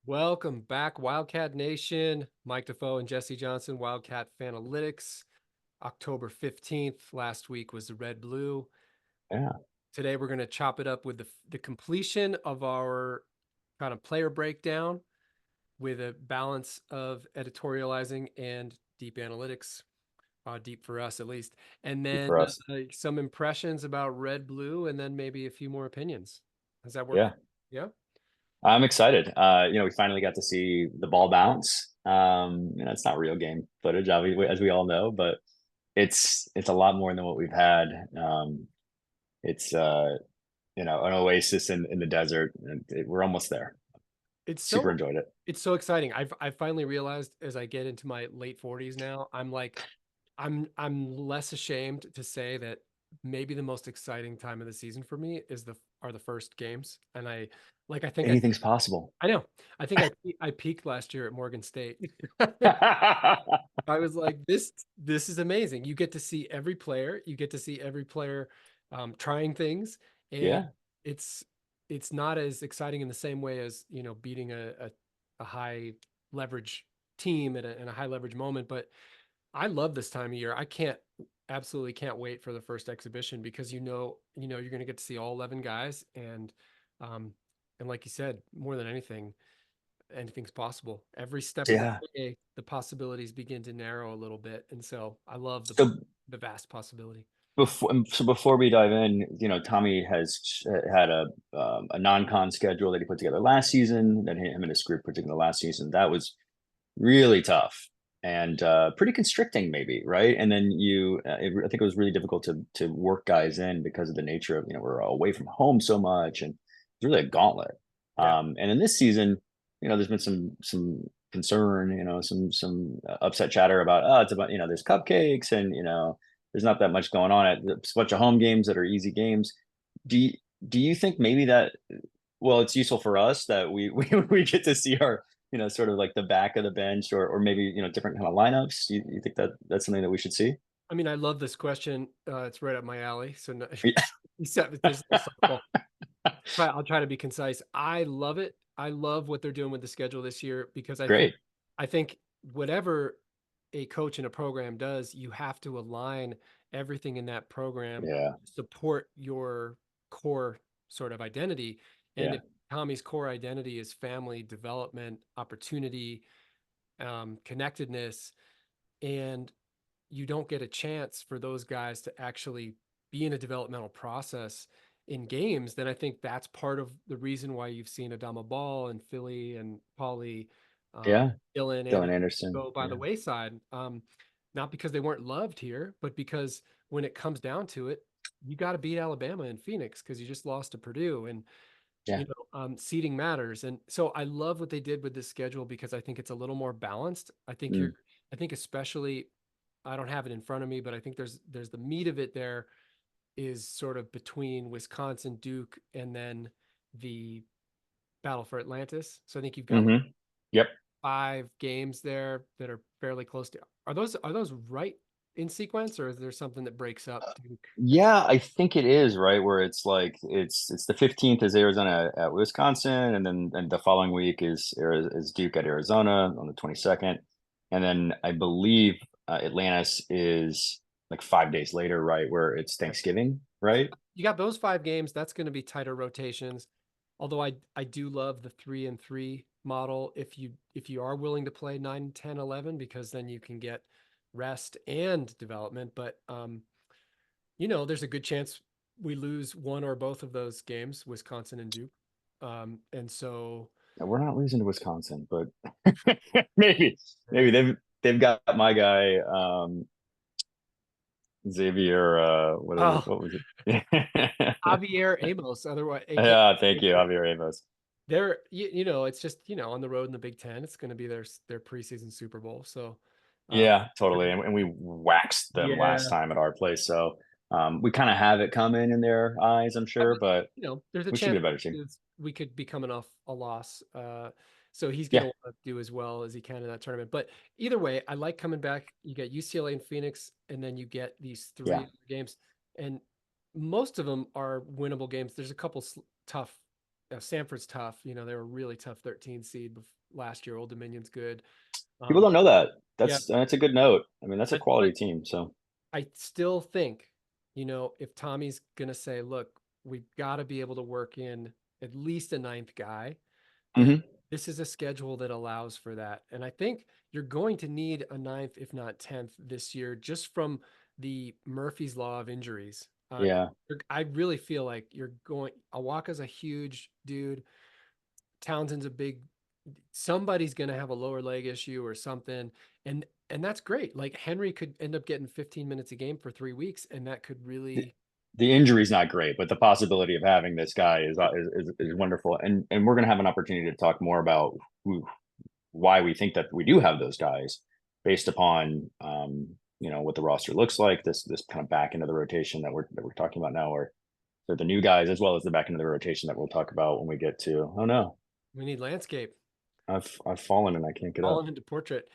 Welcome back, Wildcat Nation. Mike Defoe and Jesse Johnson, Wildcat Fanalytics. October 15th. Last week was the red blue. Yeah, Today we're going to chop it up with the completion of our kind of player breakdown with a balance of editorializing and deep analytics, deep for us at least. And good then for us. some impressions about red blue, and then maybe a few more opinions. Does that work? Yeah, Yeah. I'm excited. We finally got to see the ball bounce. It's not real game footage, obviously, as we all know, but it's a lot more than what we've had. It's an oasis in the desert, and we're almost there. It's Super so enjoyed it. it's so exciting. I've finally realized as I get into my late 40s now, I'm like I'm less ashamed to say that maybe the most exciting time of the season for me is the first games. And I think Anything's possible. I know. I peaked last year at Morgan State. I was like, this is amazing. You get to see every player. You get to see every player trying things, and Yeah, it's it's not as exciting in the same way as beating a high leverage team in a high leverage moment. But I love this time of year. I can't absolutely can't wait for the first exhibition because you're going to get to see all 11 guys um and like you said, more than anything's possible. Every step of the yeah. way, the possibilities begin to narrow a little bit. And so I love So the vast possibility. before we dive in, Tommy has had a non-con schedule that he put together last season. That him and his group put together last season. That was really tough and pretty constricting, maybe, right? And then I think it was really difficult to work guys in because of the nature of we're away from home so much, and it's really a gauntlet. Yeah. And in this season, there's been some concern, some upset chatter about it's about there's cupcakes and there's not that much going on at a bunch of home games that are easy games. Do you, do you think maybe that it's useful for us that we get to see our sort of like the back of the bench or maybe different kind of lineups. You think that that's something that we should see? I mean, I love this question. It's right up my alley. So no, Yeah. except this is a softball. I'll try to be concise. I love it. I love what they're doing with the schedule this year because Great. I think whatever a coach in a program does, you have to align everything in that program Yeah. to support your core sort of identity. And Yeah. if Tommy's core identity is family, development, opportunity, connectedness, and you don't get a chance for those guys to actually be in a developmental process in games, then I think that's part of the reason why you've seen Adama Ball and Philly and Paulie, Yeah. Dylan Dylan and Anderson. go by the Yeah. wayside. Not because they weren't loved here, but because when it comes down to it, you got to beat Alabama and Phoenix because you just lost to Purdue, and Yeah. seeding matters. And so I love what they did with this schedule because I think it's a little more balanced. Mm. I think especially, I don't have it in front of me, but I think there's the meat of it there is sort of between Wisconsin, Duke, and then the battle for Atlantis. So I think you've got like Mm-hmm. Yep. 5 games there that are fairly close to. Are those right in sequence, or is there something that breaks up Duke? Yeah, I think it is right where it's like it's the 15th is Arizona at Wisconsin, and then and the following week is Duke at Arizona on the 22nd, and then I believe Atlantis is like 5 days later, right, where it's Yeah. Thanksgiving, So right? you got those 5 games. That's going to be tighter rotations. Although I do love the 3-and-3 model if you are willing to play 9, 10, 11, because then you can get rest and development. But there's a good chance we lose one or both of those games, Wisconsin and Duke. And so And we're not losing to Wisconsin, but maybe they've got my guy Xavier. oh, What was it? Javier Amos, otherwise AKA Yeah, thank you, Javier Amos. it's just on the road in the Big Ten. It's going to be their preseason Super Bowl. So um, Yeah, totally. And we waxed them last yeah, time at our place. So we kind of have it coming in their eyes, I'm I sure, mean, but there's a we should be chance a better team. we could be coming off a loss. So he's going to Yeah. want to do as well as he can in that tournament. But either way, I like coming back. You get UCLA and Phoenix, and then you get these three Yeah. other games, and most of them are winnable games. There's a couple tough. Sanford's tough. You know, they were a really tough 13 seed last year. Old Dominion's good. People Um, don't know that. yeah, That's a good note. I mean, that's a but quality team. So I still think, you know, if Tommy's gonna say, look, we've got to be able to work in at least a ninth guy, then mhm. this is a schedule that allows for that. And I think you're going to need a ninth, if not 10th this year, just from the Murphy's Law of injuries. Yeah. I really feel like you're going, Awaka's a huge dude. Townsend's a big, somebody's going to have a lower leg issue or something. And that's great. Like Henry could end up getting 15 minutes a game for 3 weeks, and that could The, really, the injury's not great, but the possibility of having this guy is wonderful. And we're going to have an opportunity to talk more about why we think that we do have those guys based upon what the roster looks like, this kind of back into the rotation that we're talking about now, or the new guys, as well as the back into the rotation that we'll talk about when we get to, oh no, we need landscape I've fallen and I can't get up. falling into portrait.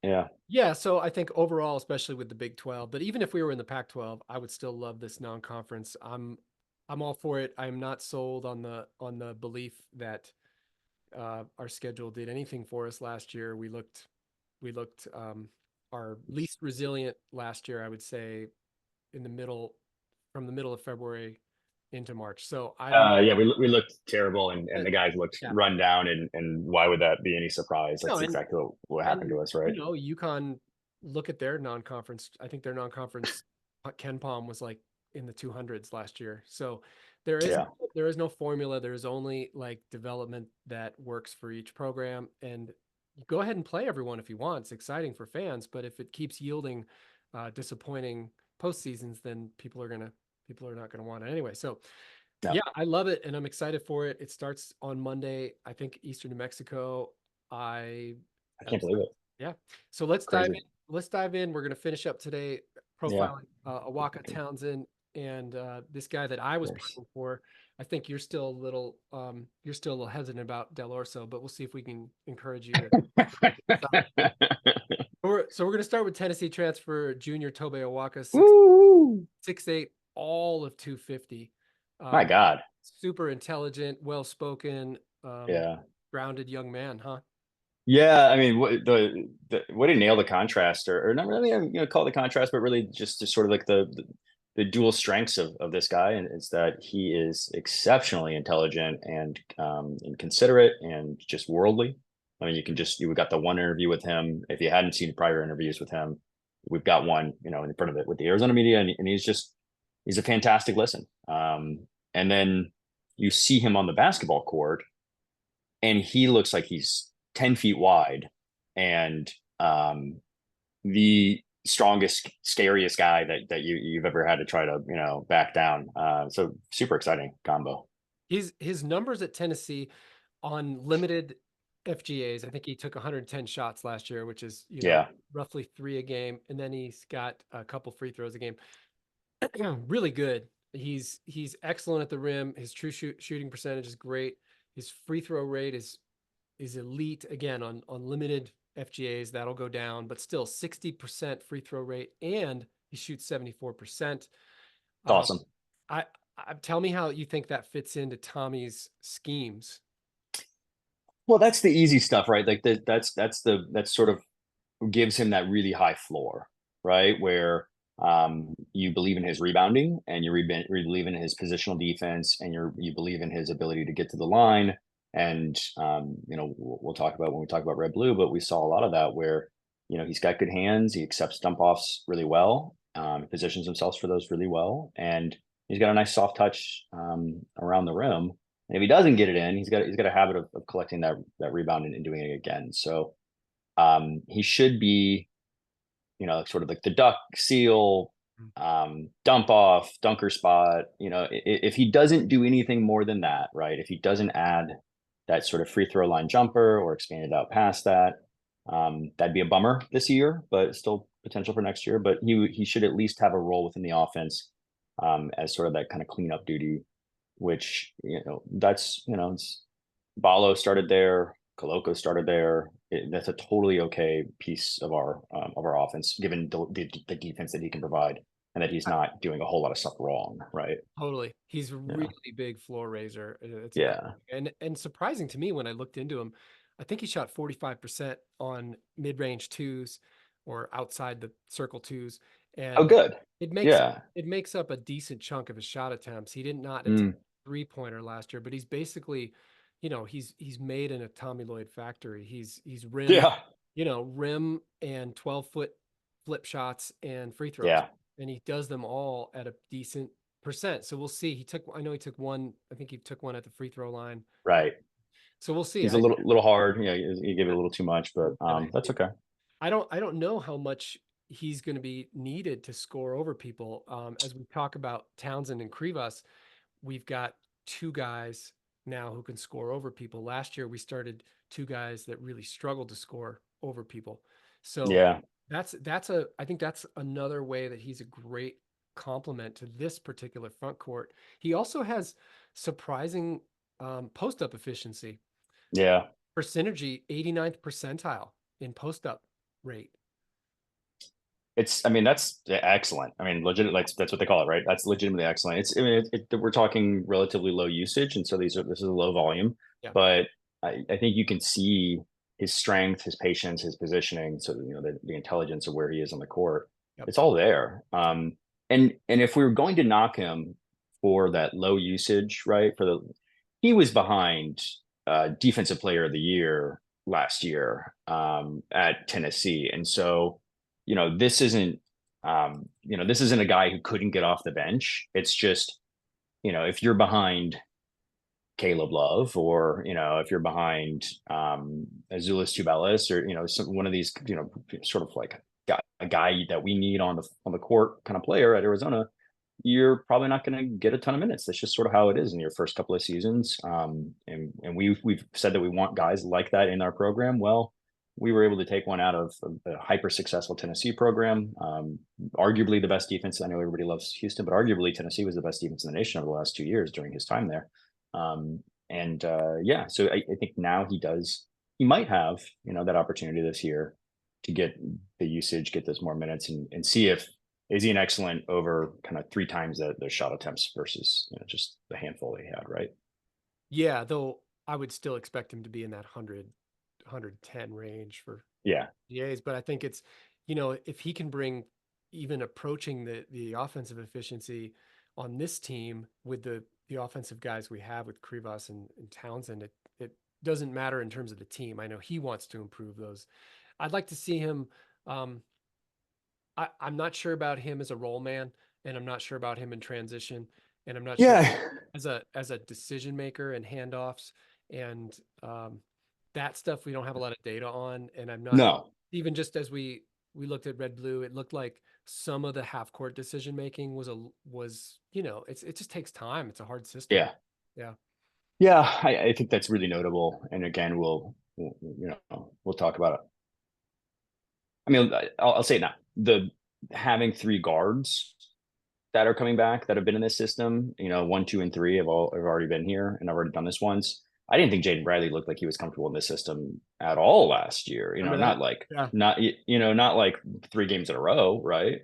Yeah. Yeah, so I think overall, especially with the Big 12, but even if we were in the Pac-12, I would still love this non-conference. I'm all for it. I'm not sold on the belief that our schedule did anything for us last year. We looked our least resilient last year, I would say, in the middle from the middle of February into March. So I'm Yeah, we looked terrible, and uh, the guys looked yeah. run down, and why would that be any surprise? No, That's exactly what happened and to us, right? UConn, look at their non-conference. I think their non-conference Ken Palm was like in the 200s last year. So there is Yeah. there is no formula. There is only like development that works for each program. And go ahead and play everyone if you want. It's exciting for fans, but if it keeps yielding disappointing postseasons, then people are not gonna want it anyway. So No, yeah, I love it, and I'm excited for it. It starts on Monday, I think Eastern New Mexico. I I am can't believe it. Yeah. So let's dive Crazy. in. Let's dive in. We're going to finish up today Yeah. profiling Awaka Townsend and this guy that I Of was course. playing for. I think you're still a little hesitant about Del Orso, but we'll see if we can encourage you to. So we're going to start with Tennessee transfer junior Tobe Awaka, Woo! 6'8", all of 250. My Um, God. Super intelligent, well spoken, Yeah. grounded young man, huh? Yeah, I mean, the way to nail the contrast, or not really, call it the contrast, but really just sort of like the dual strengths of this guy, and it's that he is exceptionally intelligent and considerate and just worldly. I mean, you got the one interview with him. If you hadn't seen prior interviews with him, we've got one, in front of it with the Arizona media, and he's a fantastic listen. And then you see him on the basketball court and he looks like he's 10 feet wide and the strongest, scariest guy that you've ever had to try to, back down. So super exciting combo. His numbers at Tennessee on limited FGAs. I think he took 110 shots last year, which is, Yeah. roughly 3 a game, and then he's got a couple free throws a game. Really good. He's excellent at the rim. His shooting percentage is great. His free throw rate is elite. Again, on limited FGAs, that'll go down, but still 60% free throw rate, and he shoots 74%. It's Um, awesome. I, tell me how you think that fits into Tommy's schemes. Well, that's the easy stuff, right? Like that's sort of gives him that really high floor, right? Where you believe in his rebounding and believe in his positional defense and you believe in his ability to get to the line. And we'll talk about when we talk about red blue, but we saw a lot of that where he's got good hands, he accepts dump offs really well, he positions himself for those really well, and he's got a nice soft touch around the rim. And if he doesn't get it in, he's got a habit of collecting that rebound and doing it again. So he should be, sort of like the duck seal, dump off, dunker spot. If he doesn't do anything more than that, right? If he doesn't add that sort of free throw line jumper or expand it out past that, that'd be a bummer this year, but still potential for next year. But he should at least have a role within the offense as sort of that kind of cleanup duty, which it's Balo started there. Koloko started there. That's a totally okay piece of our offense, given the defense that he can provide. and that he's not doing a whole lot of stuff wrong, right? Totally. He's a Yeah. really big floor raiser. It's a good Yeah. and surprising to me when I looked into him, I think he shot 45% on mid-range twos or outside the circle twos. Oh, And good. it makes Yeah. it makes up a decent chunk of his shot attempts. He did not attempt Mm. three-pointer last year, but he's basically, he's made in a Tommy Lloyd factory. He's rim, Yeah. rim and 12-foot flip shots and free throws, Yeah. and he does them all at a decent percent. So we'll see. I know he took one. I think he took one at the free throw line. Right. So we'll see. He's a little hard. Yeah, he gave it a little too much, but And that's okay. I don't know how much he's going to be needed to score over people. As we talk about Townsend and Krivas, we've got two guys now who can score over people. Last year we started two guys that really struggled to score over people. So Yeah. I think that's another way that he's a great complement to this particular front court. He also has surprising post up efficiency. Yeah. For synergy, 89th percentile in post up rate. I mean, that's excellent. I mean, legit, like that's what they call it, right? That's legitimately excellent. I mean, we're talking relatively low usage, and so this is a low volume, Yeah. but I think you can see his strength, his patience, his positioning. So the intelligence of where he is on the court, Yep. it's all there. And if we were going to knock him for that low usage, right? He was behind defensive player of the year last year at Tennessee, and so this isn't a guy who couldn't get off the bench. It's just, if you're behind Caleb Love, or, if you're behind Azuolas Tubelis, or, one of these, sort of like a guy that we need on the court kind of player at Arizona, you're probably not going to get a ton of minutes. That's just sort of how it is in your first couple of seasons. And we've said that we want guys like that in our program. Well, we were able to take one out of a hyper successful Tennessee program. Arguably the best defense. I know everybody loves Houston, but arguably Tennessee was the best defense in the nation over the last 2 years during his time there. Yeah, so I think now he might have, that opportunity this year to get the usage, get those more minutes, and see if is he an excellent over kind of three times the shot attempts versus just the handful he had, right? Yeah, though I would still expect him to be in that 110 range for Yeah. GAs, but I think it's, if he can bring even approaching the offensive efficiency on this team with the offensive guys we have with Krivas and Townsend, it doesn't matter in terms of the team. I know he wants to improve those. I'd like to see him. I'm not sure about him as a role man, and I'm not sure about him in transition, and I'm not sure Yeah. as a decision maker and handoffs and that stuff we don't have a lot of data on. And I'm not No. even just as we looked at red blue, it looked like some of the half court decision making was it just takes time. It's a hard system. Yeah. Yeah. Yeah. I think that's really notable. And again, we'll talk about it. I mean, I'll say it now. The having three guards that are coming back that have been in this system, 1, 2, and 3 have already been here, and I've already done this once. I didn't think Jaden Bradley looked like he was comfortable in this system at all last year. Remember Not that? like Yeah, not like 3 games in a row, right?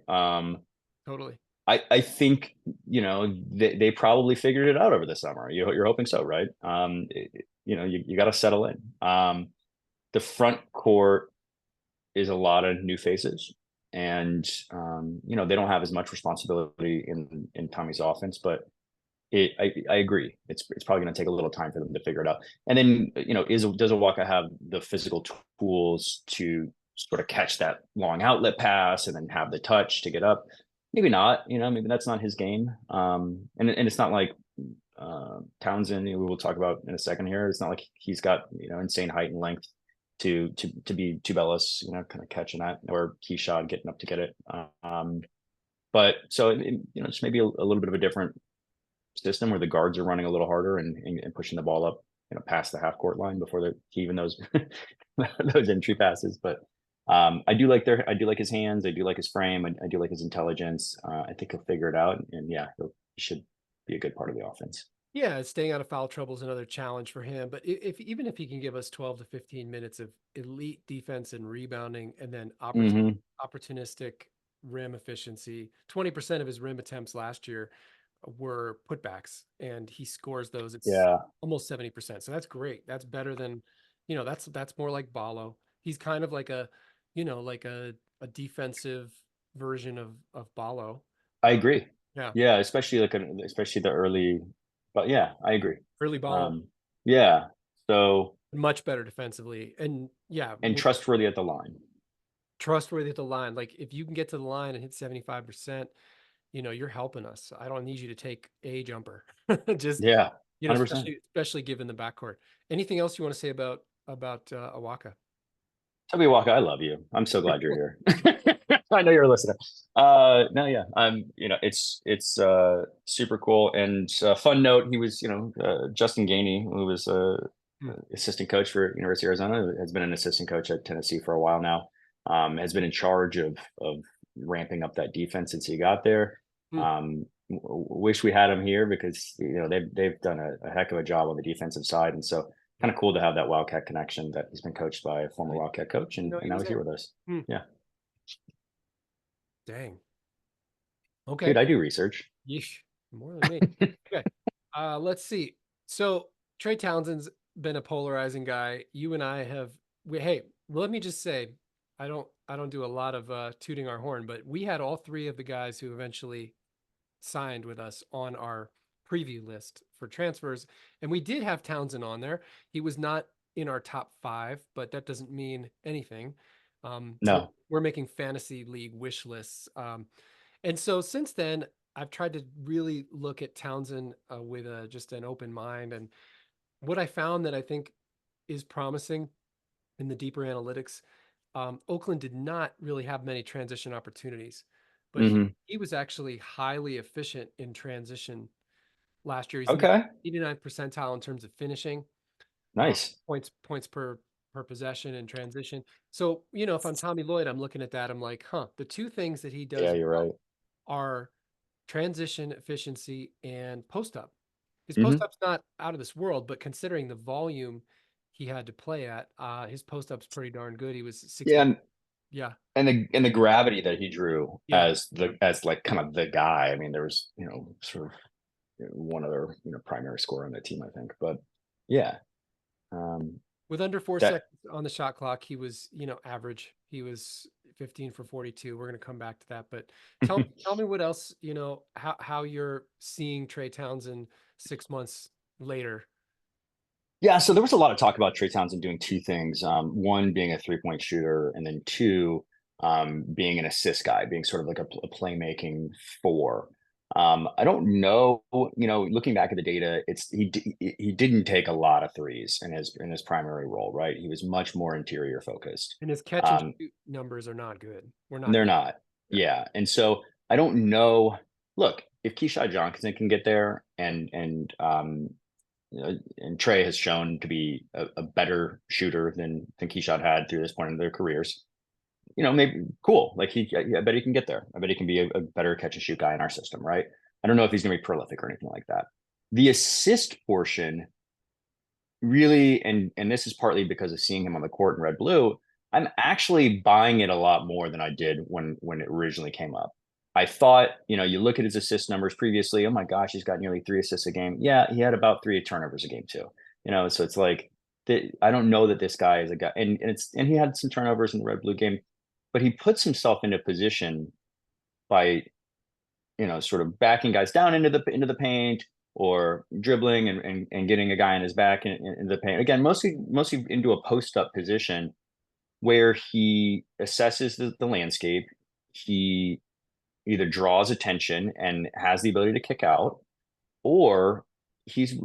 totally. I think they probably figured it out over the summer. You're hoping so, right? You got to settle in. The front court is a lot of new faces, and they don't have as much responsibility in Tommy's offense, but I agree. It's probably going to take a little time for them to figure it out. And then does Awaka have the physical tools to sort of catch that long outlet pass and then have the touch to get up? Maybe not. Maybe that's not his game. And it's not like Townsend, we will talk about in a second here. It's not like he's got insane height and length to be Tubelis, kind of catching that, or Keyshawn getting up to get it. But so it's maybe a little bit of a different system where the guards are running a little harder and pushing the ball up, past the half court line before even those those entry passes. But I do like his hands. I do like his frame. I do like his intelligence. I think he'll figure it out, and yeah, he should be a good part of the offense. Yeah, staying out of foul trouble is another challenge for him. But even if he can give us 12 to 15 minutes of elite defense and rebounding, and then Mm-hmm. opportunistic rim efficiency. 20% of his rim attempts last year were putbacks, and he scores those. It's Yeah, almost 70%. So that's great. That's better than, that's more like Ballo. He's kind of like like a defensive version of Ballo. I Uh, agree. yeah, Yeah, especially especially the early, but yeah, I agree. early Ballo, Um, yeah. So, much better defensively, and yeah, and trustworthy at the line. trustworthy at the line. Like if you can get to the line and hit 75%, you're helping us. I don't need you to take a jumper. Just, Yeah, 100%. especially given the backcourt. Anything else you want to say about Awaka? Toby Walker, I love you. I'm so glad you're here. I know you're a listener. No, yeah, it's super cool. And fun note, he was, Justin Gainey, who was Hmm. assistant coach for University of Arizona, has been an assistant coach at Tennessee for a while now. Has been in charge of ramping up that defense since he got there. Hmm. Wish we had him here because they've done a heck of a job on the defensive side, and so Yeah. kind of cool to have that Wildcat connection that he's been coached by a former I Wildcat coach, didn't know and he now was he's here there. with us. Hmm. Yeah, Dang. Okay. dude, I do research. Yeesh. More than me. Okay. Let's see. So Trey Townsend's been a polarizing guy. You and I have hey, let me just say, I don't do a lot of tooting our horn, but we had all three of the guys who eventually signed with us on our preview list for transfers. And we did have Townsend on there. He was not in our top 5, but that doesn't mean anything. We're, No. we're making fantasy league wish lists. And so since then, I've tried to really look at Townsend with just an open mind. And what I found that I think is promising in the deeper analytics, Oakland did not really have many transition opportunities, but he, Hmm. he was actually highly efficient in transition last year. He's in the Okay. 89th percentile in terms of finishing, Nice. points per possession and transition. So, if I'm Tommy Lloyd, I'm looking at that. I'm like, huh, the two things that he Yeah, does you're well right. are transition efficiency and post up. His post Hmm. up's not out of this world, but considering the volume he had to play at, his post up's pretty darn good. He was Yeah, 60. Yeah. and the gravity that he drew Yeah. as like kind of the guy. I mean, there was sort of one other primary scorer on that team, I think, but yeah, um, With under four that seconds on the shot clock, he was, average. He was 15 for 42. We're going to come back to that, but tell me what else, how you're seeing Trey Townsend 6 months later. Yeah, so there was a lot of talk about Trey Townsend doing two things. One being a three-point shooter, and then two, being an assist guy, being sort of like a playmaking four. I don't know, looking back at the data, he didn't take a lot of threes in his primary role, right? He was much more interior focused. And his catch and Um, shoot numbers are not good. We're not they're good. not, Yeah. yeah, and so I don't know. Look, if Keyshawn Johnson can get there, and Trey has shown to be a better shooter than Keyshawn had through this point in their careers. Maybe cool. Like I bet he can get there. I bet he can be a better catch and shoot guy in our system, right? I don't know if he's going to be prolific or anything like that. The assist portion really, and this is partly because of seeing him on the court in red blue. I'm actually buying it a lot more than I did when it originally came up. I thought, you look at his assist numbers previously. Oh my gosh, he's got nearly 3 assists a game. Yeah, he had about 3 turnovers a game too. So it's like I don't know that this guy is a guy, and he had some turnovers in the red blue game, but he puts himself into position by sort of backing guys down into the paint or dribbling and getting a guy in his back in the paint. Again, mostly into a post up position where he assesses the landscape. He either draws attention and has the ability to kick out, or he's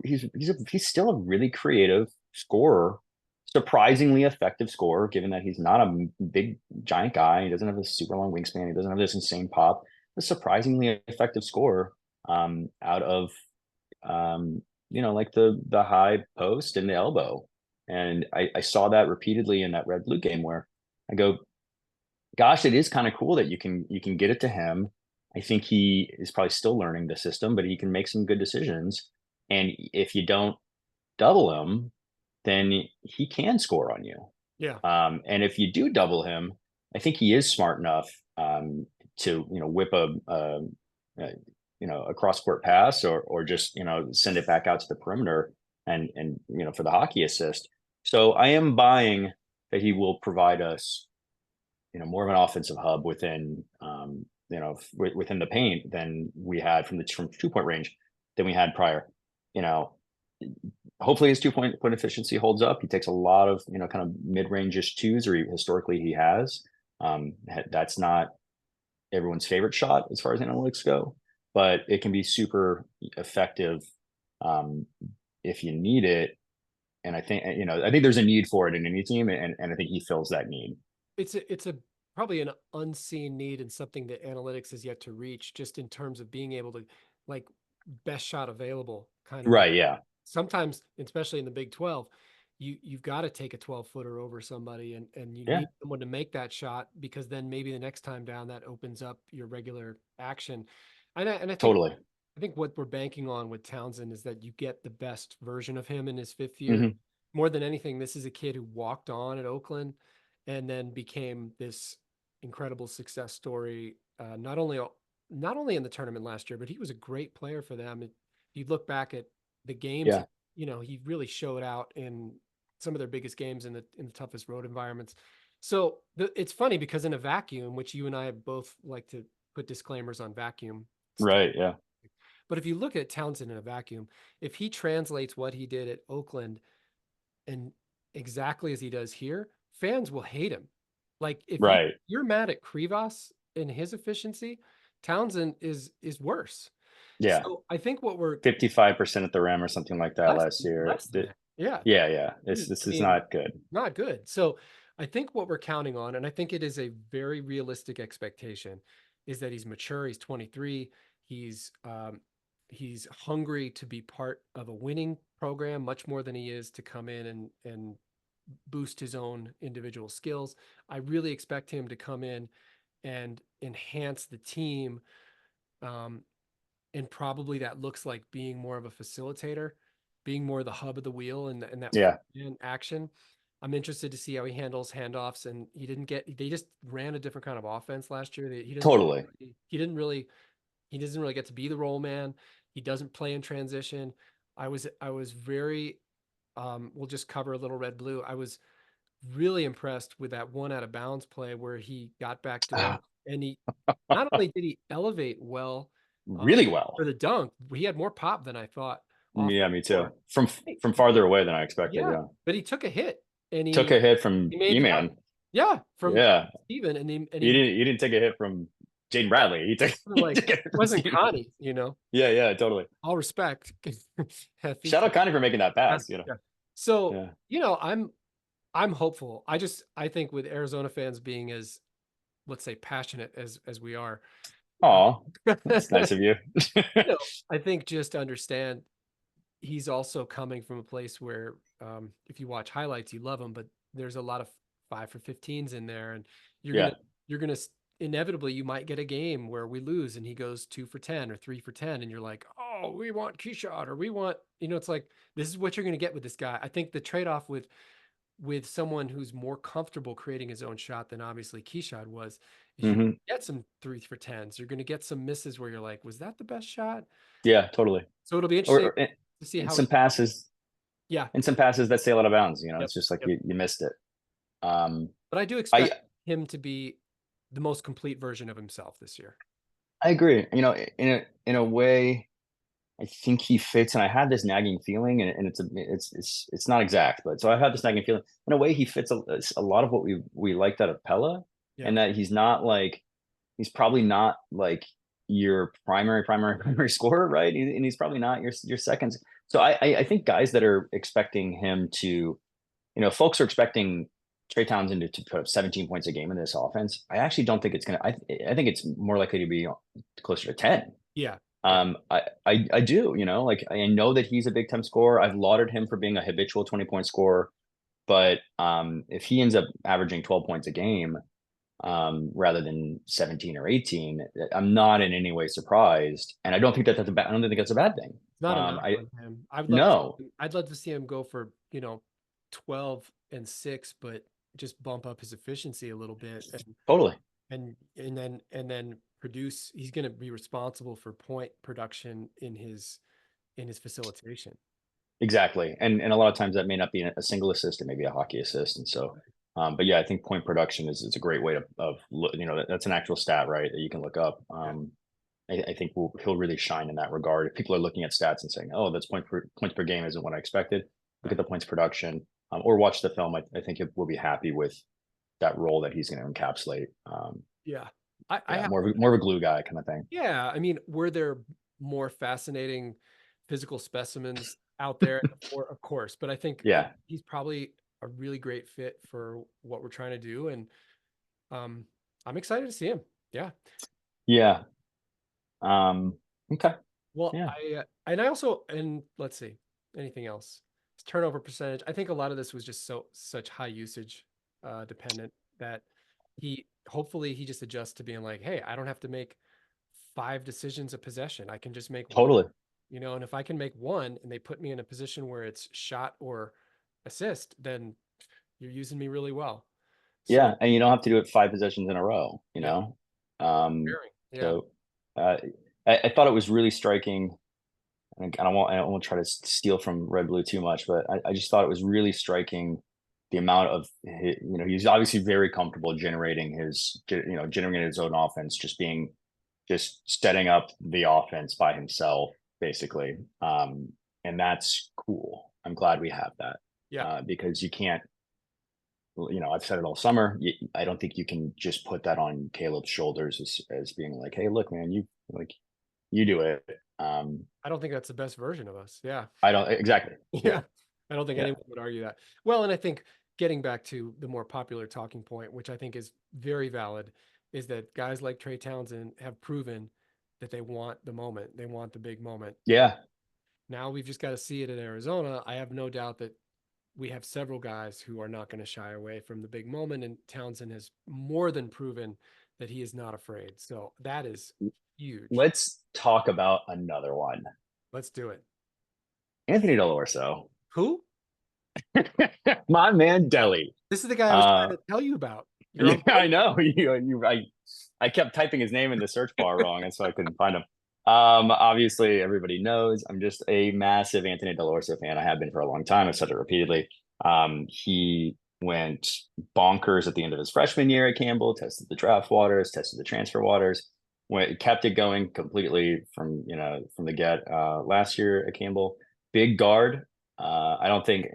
still a really creative scorer, surprisingly effective scorer, given that he's not a big giant guy. He doesn't have a super long wingspan. He doesn't have this insane pop. A surprisingly effective scorer out of like the high post and the elbow. And I saw that repeatedly in that red blue game where I go, gosh, it is kind of cool that you can get it to him. I think he is probably still learning the system, but he can make some good decisions. And if you don't double him, then he can score on you. Yeah. And if you do double him, I think he is smart enough to, whip a a cross court pass, or just, send it back out to the perimeter, and for the hockey assist. So I am buying that he will provide us, more of an offensive hub within, within the paint than we had from 2 point range than we had prior. You know, Hopefully his point efficiency holds up. He takes a lot of, kind of mid range-ish twos, or historically he has. That's not everyone's favorite shot as far as analytics go, but it can be super effective um, if you need it. And I think there's a need for it in any team, and I think he fills that need. It's a probably an unseen need and something that analytics has yet to reach, just in terms of being able to, like, best shot available kind of. Right. Yeah. Sometimes, especially in the Big 12, you've got to take a 12-footer over somebody, and you Yeah. need someone to make that shot, because then maybe the next time down that opens up your regular action. And I think Totally. what we're banking on with Townsend is that you get the best version of him in his fifth year. Hmm. More than anything, this is a kid who walked on at Oakland and then became this incredible success story. Not only in the tournament last year, but he was a great player for them. If you look back at the games, Yeah. he really showed out in some of their biggest games in the toughest road environments. So it's funny because in a vacuum, which you and I both like to put disclaimers on vacuum Right. Yeah. but if you look at Townsend in a vacuum, if he translates what he did at Oakland and exactly as he does here, fans will hate him. Like, if Right. you're mad at Krivas and his efficiency, Townsend is worse. Yeah. So I think what we're 55% at the rim or something like that last year. less than that. Yeah. Yeah. Yeah. This I is mean, not good. not good. So I think what we're counting on, and I think it is a very realistic expectation, is that he's mature. He's 23. He's hungry to be part of a winning program much more than he is to come in and boost his own individual skills. I really expect him to come in and enhance the team. Um, and probably that looks like being more of a facilitator, being more the hub of the wheel, and that Yeah. in action. I'm interested to see how he handles handoffs. And they just ran a different kind of offense last year. Totally. He doesn't really get to be the role man. He doesn't play in transition. I was very, we'll just cover a little red blue. I was really impressed with that one out of bounds play where he got back door, and he not only did he elevate well, Really for well. the dunk, he had more pop than I thought off Yeah, the me too. board. Hey, From farther away than I expected. yeah, Yeah. but he took a hit and Took he a hit from he made the dunk. E-Man. Yeah, from Yeah. Steven, and You he didn't take a hit from Jaden Bradley. He took, he like took a hit from wasn't Steven. Connie, Yeah, yeah, totally. all respect. Shout out Connie for making that pass, Yeah. So, Yeah. I'm hopeful. I think with Arizona fans being as, let's say, passionate as we are, uh, Oh, that's nice of you. I think just understand he's also coming from a place where, if you watch highlights, you love him, but there's a lot of 5 for 15s in there, and you're gonna Yeah. you're gonna inevitably you might get a game where we lose and he goes 2 for 10 or 3 for 10, and you're like, oh, we want Keyshot, or we want, it's like, this is what you're gonna get with this guy. I think the trade-off with someone who's more comfortable creating his own shot than obviously Keyshot was, is you Hmm. get some 3 for 10s. You're going to get some misses where you're like, was that the best shot? Yeah, totally. So it'll be Or, interesting or to see and how he, some passes yeah, and some passes that sail out of bounds. yep, It's just like yep. you missed it. Um, But I do I expect him to be the most complete version of himself this year. I agree. In a way, I think he fits, and I had this nagging feeling, and it's not exact, but so I've had this nagging feeling. In a way, he fits a lot of what we liked out of Pella, Yeah. and that he's probably not like your primary scorer, right? And he's probably not your second. So I think guys that are expecting him to, folks are expecting Trey Townsend to put up 17 points a game in this offense. I actually don't think it's gonna. I think it's more likely to be closer to 10. Yeah. Yeah. I do, like I know that he's a big time scorer. I've lauded him for being a habitual 20-point scorer, but if he ends up averaging 12 points a game, rather than 17 or 18, I'm not in any way surprised. And I don't think I don't think that's a bad thing. It's not a knock I on him. No, I'd love to see him go for, 12 and 6, but just bump up his efficiency a little bit. And totally. and then produce. He's going to be responsible for point production in his facilitation. Exactly. And a lot of times that may not be a single assist, it may be a hockey assist. And so, but yeah, I think point production is a great way that's an actual stat, right? That you can look up. Yeah. I think he'll really shine in that regard. If people are looking at stats and saying, "Oh, that's points per game isn't what I expected," look at Right. the points production, or watch the film. I think we'll be happy with that role that he's going to encapsulate. Yeah. I Yeah, have, more of a glue guy kind of thing. yeah. I mean, were there more fascinating physical specimens out there? Of course, but I think Yeah, he's probably a really great fit for what we're trying to do. And um, I'm excited to see him. Yeah. yeah. Okay, Well, yeah, and I also, and let's see, anything else? His turnover percentage. I think a lot of this was just such high usage dependent that hopefully he just adjusts to being like, hey, I don't have to make 5 decisions a possession. I can just make one, totally. and if I can make one and they put me in a position where it's shot or assist, then you're using me really well. So Yeah, and you don't have to do it 5 possessions in a row, you yeah, know? Um, pairing. Yeah. so, uh, I thought it was really striking, and I don't want to try to steal from Red Blue too much, but I just thought it was really striking the amount of he's obviously very comfortable generating his own offense, just setting up the offense by himself, basically. And that's cool. I'm glad we have that, Yeah. because you can't, I've said it all summer. I don't think you can just put that on Caleb's shoulders as being like, "Hey, look, man, you do it." I don't think that's the best version of us. Yeah. I don't exactly. Yeah, Yeah. I don't think yeah, anyone would argue that. Well, and I think getting back to the more popular talking point, which I think is very valid, is that guys like Trey Townsend have proven that they want the moment. They want the big moment. And yeah, now we've just got to see it in Arizona. I have no doubt that we have several guys who are not going to shy away from the big moment. And Townsend has more than proven that he is not afraid. So that is huge. Let's talk about another one. Let's do it. Anthony Dell'Orso, Who? my man, Delhi. This is the guy I was Uh, trying to tell you about. You're yeah, on board. I know. I kept typing his name in the search bar wrong, and so I couldn't find him. Obviously, everybody knows I'm just a massive Anthony Dell'Orso fan. I have been for a long time. I've said it repeatedly. He went bonkers at the end of his freshman year at Campbell, tested the draft waters, tested the transfer waters, kept it going completely from the get last year at Campbell. Big guard. I don't think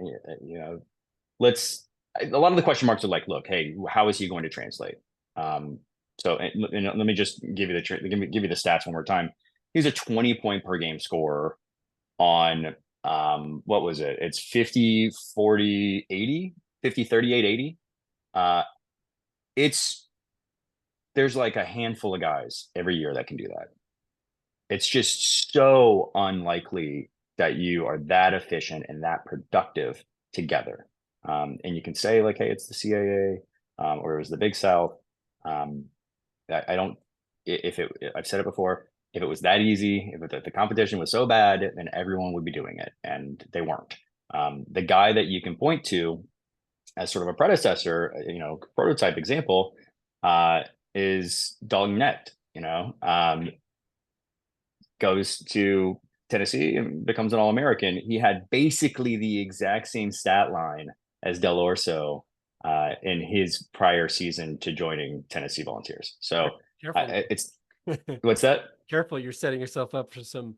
let's a lot of the question marks are like, look, hey, how is he going to translate? And let me just give you the stats one more time. He's a 20 point per game scorer on what was it? It's 50, 40, 80, 50, 38, 80. Uh, it's there's like a handful of guys every year that can do that. It's just so unlikely that you are that efficient and that productive together. And you can say like, hey, it's the CAA, or it was the Big South. Um, I don't. If it, I've said it before. If it was that easy, if the competition was so bad, then everyone would be doing it, and they weren't. The guy that you can point to as sort of a predecessor, prototype example, uh, is Dalton Net. Goes to Tennessee and becomes an All American. He had basically the exact same stat line as Del Orso in his prior season to joining Tennessee Volunteers. So Careful. it's what's that? Careful, you're setting yourself up for some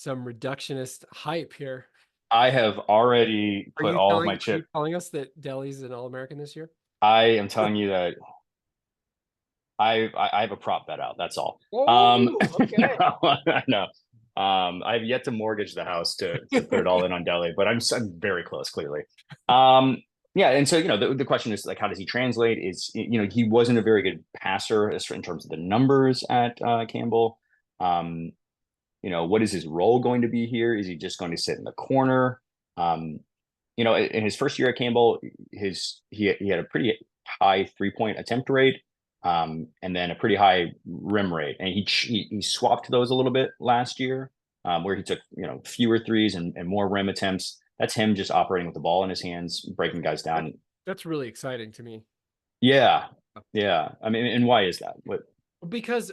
reductionist hype here. I have already Are put you all of telling my are you chip. telling us that Delhi's an All-American this year? I am telling you that I have a prop bet out. That's all. Oh, okay. No. I have yet to mortgage the house to put it all in on Delhi, but I'm very close, clearly. Um, yeah, and so the question is like, how does he translate? He wasn't a very good passer in terms of the numbers at Campbell. Um, what is his role going to be here? Is he just going to sit in the corner? Um, in his first year at Campbell, he had a pretty high 3 point attempt rate, and then a pretty high rim rate, and he swapped those a little bit last year, where he took fewer threes and more rim attempts. That's him just operating with the ball in his hands, breaking guys That, down. that's really exciting to me. Yeah, Yeah. I mean, and why is that? What? Because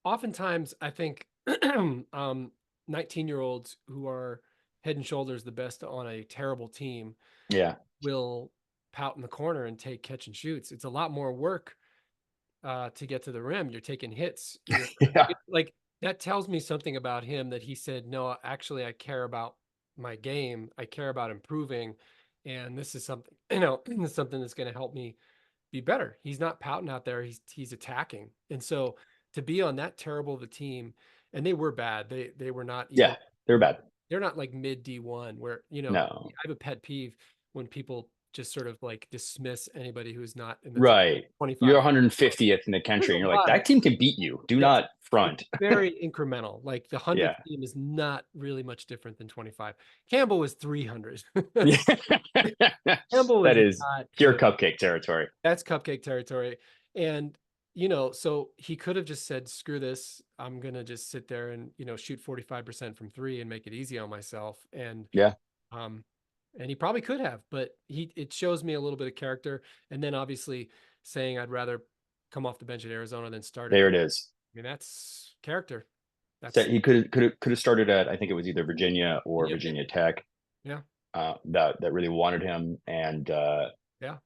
oftentimes I think 19-year-olds who are head and shoulders the best on a terrible team Yeah. will pout in the corner and take catch and shoots. It's a lot more work to get to the rim. You're taking hits. Yeah. Like that tells me something about him that he said, no, actually, I care about my game. I care about improving. And this is something, this is something that's going to help me be better. He's not pouting out there. He's attacking. And so to be on that terrible of a team, and they were bad. They were not even Yeah. They're bad. they're not like mid D1 where, I No. have a pet peeve when people just sort of like dismiss anybody who's not in the top Right. You're 25. 150th in the There's country, a and you're like, lot of that team can beat you. Do Yes. not It's front. very incremental. Like the 100th Yeah. team is not really much different than 25. Campbell was 300. Yeah. Campbell That is is not pure good. cupcake territory. That's cupcake territory. And, so he could have just said, screw this. I'm going to just sit there and, shoot 45% from three and make it easy on myself. Yeah. Um, and he probably could have, but it shows me a little bit of character. And then obviously saying I'd rather come off the bench at Arizona than start at, There I it is. mean, that's character. So That's he could have started at, I think it was either Virginia or yeah, Virginia Tech. yeah, That really wanted him, yeah.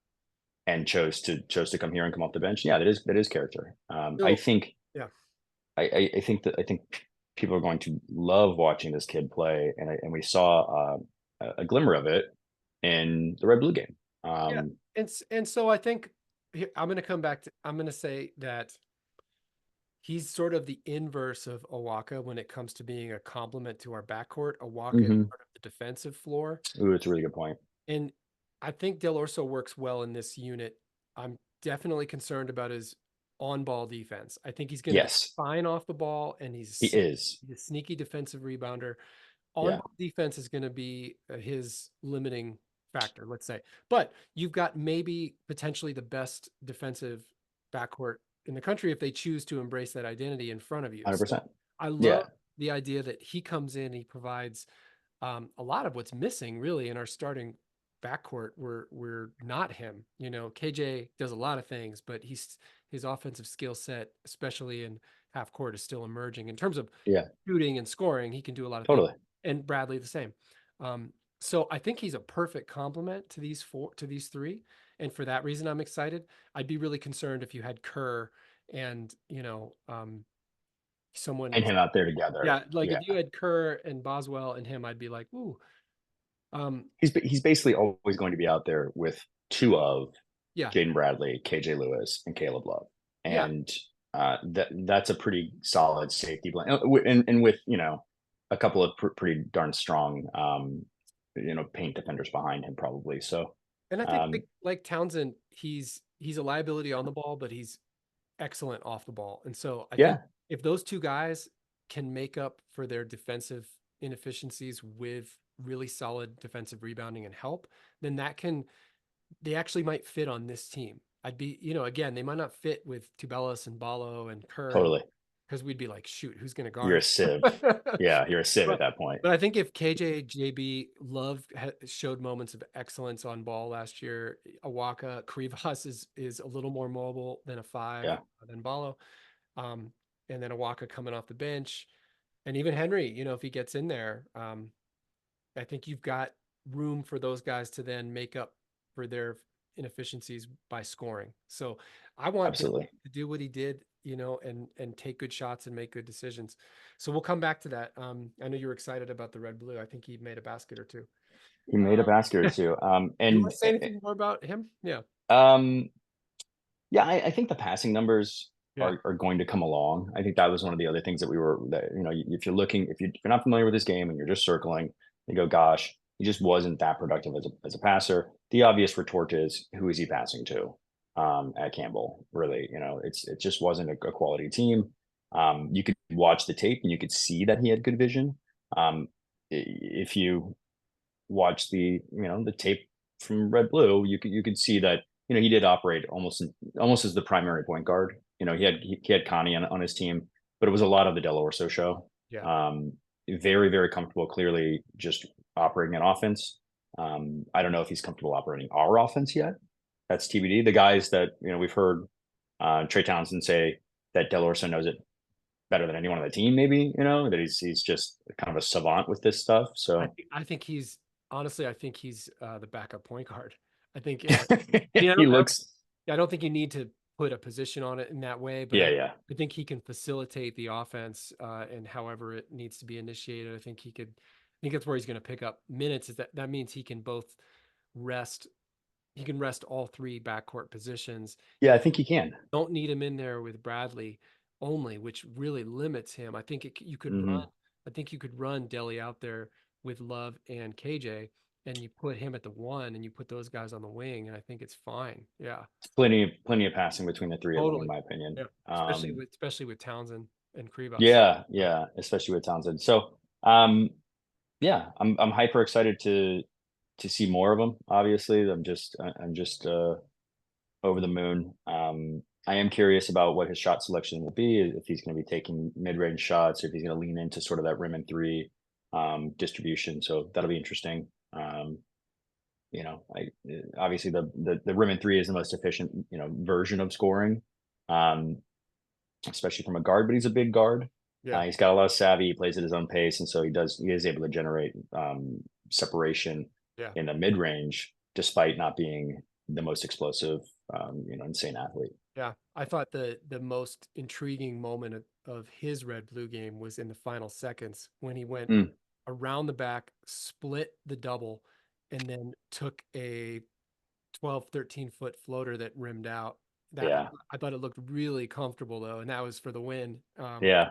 and chose to come here and come off the bench. Yeah, that is character. I So think yeah, I think people are going to love watching this kid play, and we saw a glimmer of it in the Red Blue game. yeah. And so I think I'm going to come back to, I'm going to say that he's sort of the inverse of Awaka when it comes to being a complement to our backcourt. Awaka is Mm-hmm. part of the defensive floor. Ooh, it's a really good point. And I think Del Orso works well in this unit. I'm definitely concerned about his on ball defense. I think he's going to be Yes, fine off the ball, and he is. he's a sneaky defensive rebounder. On Yeah, ball defense is going to be his limiting factor, let's say. But you've got maybe potentially the best defensive backcourt in the country if they choose to embrace that identity in front of you. So 100%. I Yeah, love the idea that he comes in, he provides a lot of what's missing really in our starting backcourt. We're not him. KJ does a lot of things, but his offensive skill set, especially in half court, is still emerging in terms of yeah, shooting and scoring. He can do a lot of things, totally. and Bradley the same. So I think he's a perfect complement to these three, and for that reason, I'm excited. I'd be really concerned if you had Kerr and someone. And him out there Yeah, together. like Yeah, if you had Kerr and Boswell and him, I'd be like, ooh, he's basically always going to be out there with two of yeah, Jaden Bradley, KJ Lewis, and Caleb Love, yeah. and that's a pretty solid safety blend, and with a couple of pretty darn strong paint defenders behind him probably. So And I think um, like Townsend, he's a liability on the ball, but he's excellent off the ball. And so I think yeah, if those two guys can make up for their defensive inefficiencies with really solid defensive rebounding and help, then they actually might fit on this team. I'd be, again, they might not fit with Tubelis and Ballo and Kerr, and totally. because we'd be like, shoot, who's going to You're guard a sieve. him? Yeah, you're a sieve at But that point. but I think if KJ JB Love showed moments of excellence on ball last year, Awaka Krivas is a little more mobile than a five Yeah, than Ballo, um, and then Awaka coming off the bench, and even Henry, if he gets in there, I think you've got room for those guys to then make up for their inefficiencies by scoring. So I want him absolutely. to do what he did, and take good shots and make good decisions. So we'll come back to that. I know you were excited about the red blue. I think he made a basket or two. He made a Um, basket or two. you And want to say anything more about him? Yeah. um, yeah, I think the passing numbers Yeah. are going to come along. I think that was one of the other things if you're not familiar with this game and you're just circling, you go, gosh, he just wasn't that productive as a passer. The obvious retort is, who is he passing to? At Campbell, really, it just wasn't a quality team. You could watch the tape and you could see that he had good vision. If you watch the tape from Red Blue, you could see that he did operate almost as the primary point guard. He had Connie on his team, but it was a lot of the Del Orso show. Yeah. Um, Very very comfortable, clearly just operating an offense. I don't know if he's comfortable operating our offense yet. That's TBD. The guys that we've heard Trey Townsend say that Del Orso knows it better than anyone on the team, maybe, that he's just kind of a savant with this stuff. So I think he's honestly, I think he's the backup point guard. I think I mean he looks, I don't think you need to put a position on it in that way, but yeah, yeah. I think he can facilitate the offense and however it needs to be initiated. I think he could. I think that's where he's going to pick up minutes. Is that means he can both rest. He can rest all three backcourt positions. Yeah, I think he can. Don't need him in there with Bradley only, which really limits him. I think you could run. Hmm. I think you could run Delly out there with Love and KJ, and you put him at the one, and you put those guys on the wing, and I think it's fine. Yeah, Plenty of passing between the three of them, in totally. my opinion. Yeah, especially with Townsend and Kribas. Yeah, yeah, especially with Townsend. So, um, yeah, I'm hyper excited to see more of them. Obviously, I'm just over the moon. I am curious about what his shot selection will be. If he's going to be taking mid range shots, or if he's going to lean into sort of that rim and three distribution. So that'll be interesting. I obviously the rim and three is the most efficient version of scoring, um, especially from a guard. But he's a big guard. Yeah, He's got a lot of savvy. He plays at his own pace, and so he is able to generate separation yeah. in the mid range, despite not being the most explosive, insane athlete. Yeah, I thought the most intriguing moment of his red blue game was in the final seconds when he went Mm, around the back, split the double, and then took a 12, 13-foot floater that rimmed out. That yeah, I thought it looked really comfortable though, and that was for the win, yeah,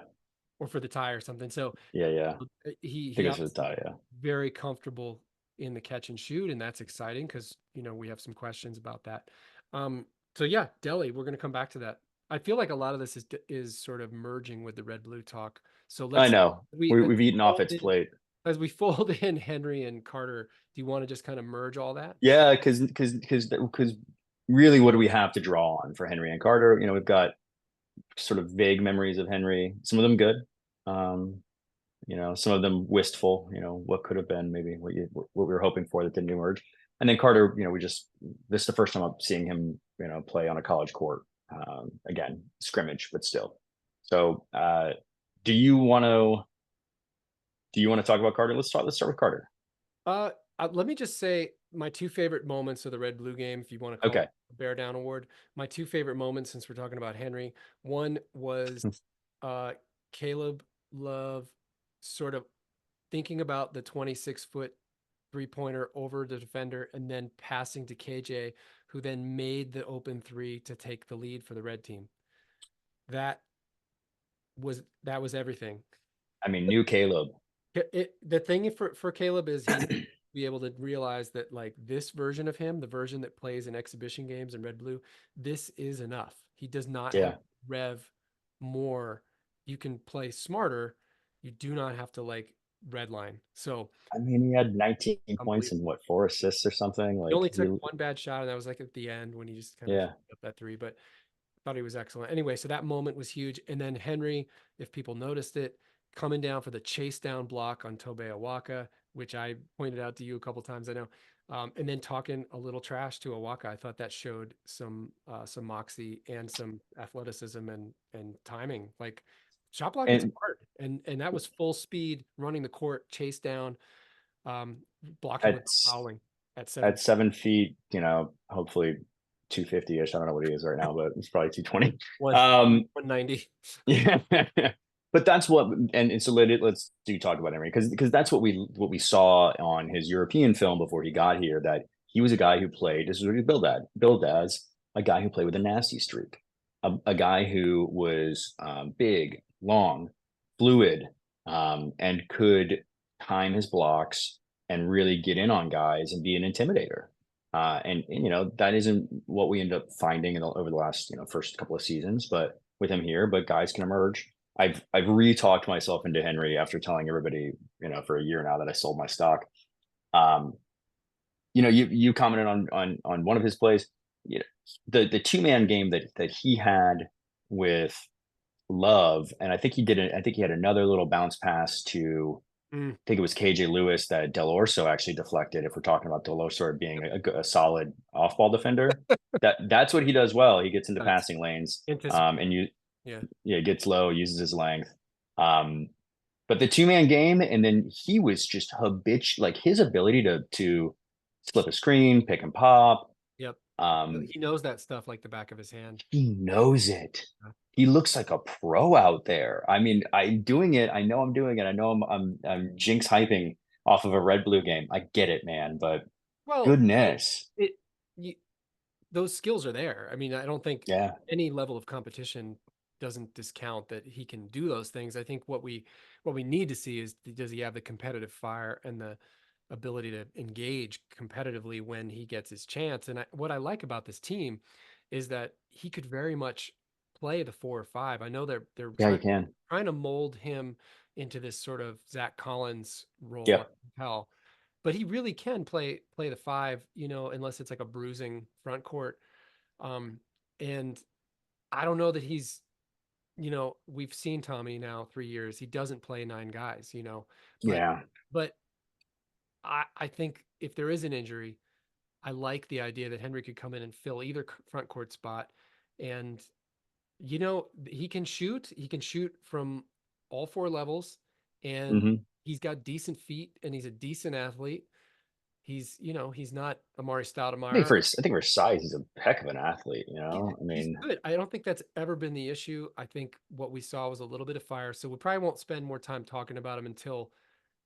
or for the tie or something. So yeah, yeah. he I think he it's for the obviously tie. Yeah, very comfortable in the catch and shoot, and that's exciting because we have some questions about that. Um, so yeah, Delhi, we're gonna come back to that. I feel like a lot of this is sort of merging with the red blue talk. So I let's know. we We've eaten off fold its in, plate. as we fold in Henry and Carter. Do you want to just kind of merge all that? Yeah, because really, what do we have to draw on for Henry and Carter? We've got sort of vague memories of Henry. Some of them good. Um, some of them wistful. What could have been, maybe what we were hoping for that didn't emerge. And then Carter, this is the first time I'm seeing him, play on a college court. Again, scrimmage, but still. So, do you want to talk about Carter? Let's start with Carter. Uh, Let me just say my two favorite moments of the red blue game, if you want to call it Okay. a bear down award. My two favorite moments, since we're talking about Henry, one was uh Caleb Love sort of thinking about the 26-foot three-pointer over the defender and then passing to KJ, who then made the open three to take the lead for the red team. That that was everything. I mean, new Caleb. The thing for Caleb is he be able to realize that like this version of him, the version that plays in exhibition games in red blue, this is enough. He does not have Yeah. rev more. You can play smarter. You do not have to like red line. So I mean, he had 19 points and unbelievable. what, 4 assists or something. He Like, only took one bad shot, and that was like at the end when he just kind of yeah. up that three. But thought he was excellent. Anyway, so that moment was huge. And then Henry, if people noticed it, coming down for the chase down block on Tobe Awaka, which I pointed out to you a couple times, I know. And then talking a little trash to Awaka. I thought that showed some moxie and some athleticism and timing. Like shot blocking's And hard. And that was full speed running the court, chase down, blocking at with fouling at at 7. 7 feet, hopefully 250-ish. I don't know what he is right now, but it's probably 220. One Um, 190. yeah. But that's what, and so let's do talk about Emery, because that's what we saw on his European film before he got here, that he was a guy who played, this is what he billed as a guy who played with a nasty streak, a guy who was big, long, fluid, and could time his blocks and really get in on guys and be an intimidator. And that isn't what we end up finding over the last first couple of seasons, but with him here. But guys can emerge. I've re-talked myself into Henry after telling everybody for a year now that I sold my stock. Um, you commented on one of his plays. The 2-man game that he had with Love, and I think he had another little bounce pass to Mm, think it was KJ Lewis that Del Orso actually deflected. If we're talking about Del Orso being a solid off ball defender, that's what he does well. He gets into nice. passing lanes, Anticipate. and you Yeah. yeah gets low, uses his length. Um, but the 2-man game, and then he was just habitual, like his ability to slip a screen, pick and pop. Yep. Um, He knows that stuff like the back of his hand. he knows it. Yeah. He looks like a pro out there. I mean, I'm doing it. I know I'm doing it. I know I'm jinx hyping off of a red blue game. I get it, man. But Well, goodness, it you, those skills are there. I mean, I don't think yeah, any level of competition doesn't discount that he can do those things. I think what we need to see is, does he have the competitive fire and the ability to engage competitively when he gets his chance? And what I like about this team is that he could very much play the 4 or 5. I know they're yeah, you trying can. trying to mold him into this sort of Zach Collins role. I Yep, can tell, but he really can play the 5, unless it's like a bruising front court. Um, and I don't know that we've seen Tommy now 3 years. He doesn't play 9 guys, but yeah, but I think if there is an injury, I like the idea that Henry could come in and fill either front court spot. And he can shoot. He can shoot from all 4 levels, and hmm he's got decent feet, and he's a decent athlete. He's not Amari Stoudemire. I think for his size, he's a heck of an athlete. Yeah, I he's mean, good. I don't think that's ever been the issue. I think what we saw was a little bit of fire. So we probably won't spend more time talking about him until,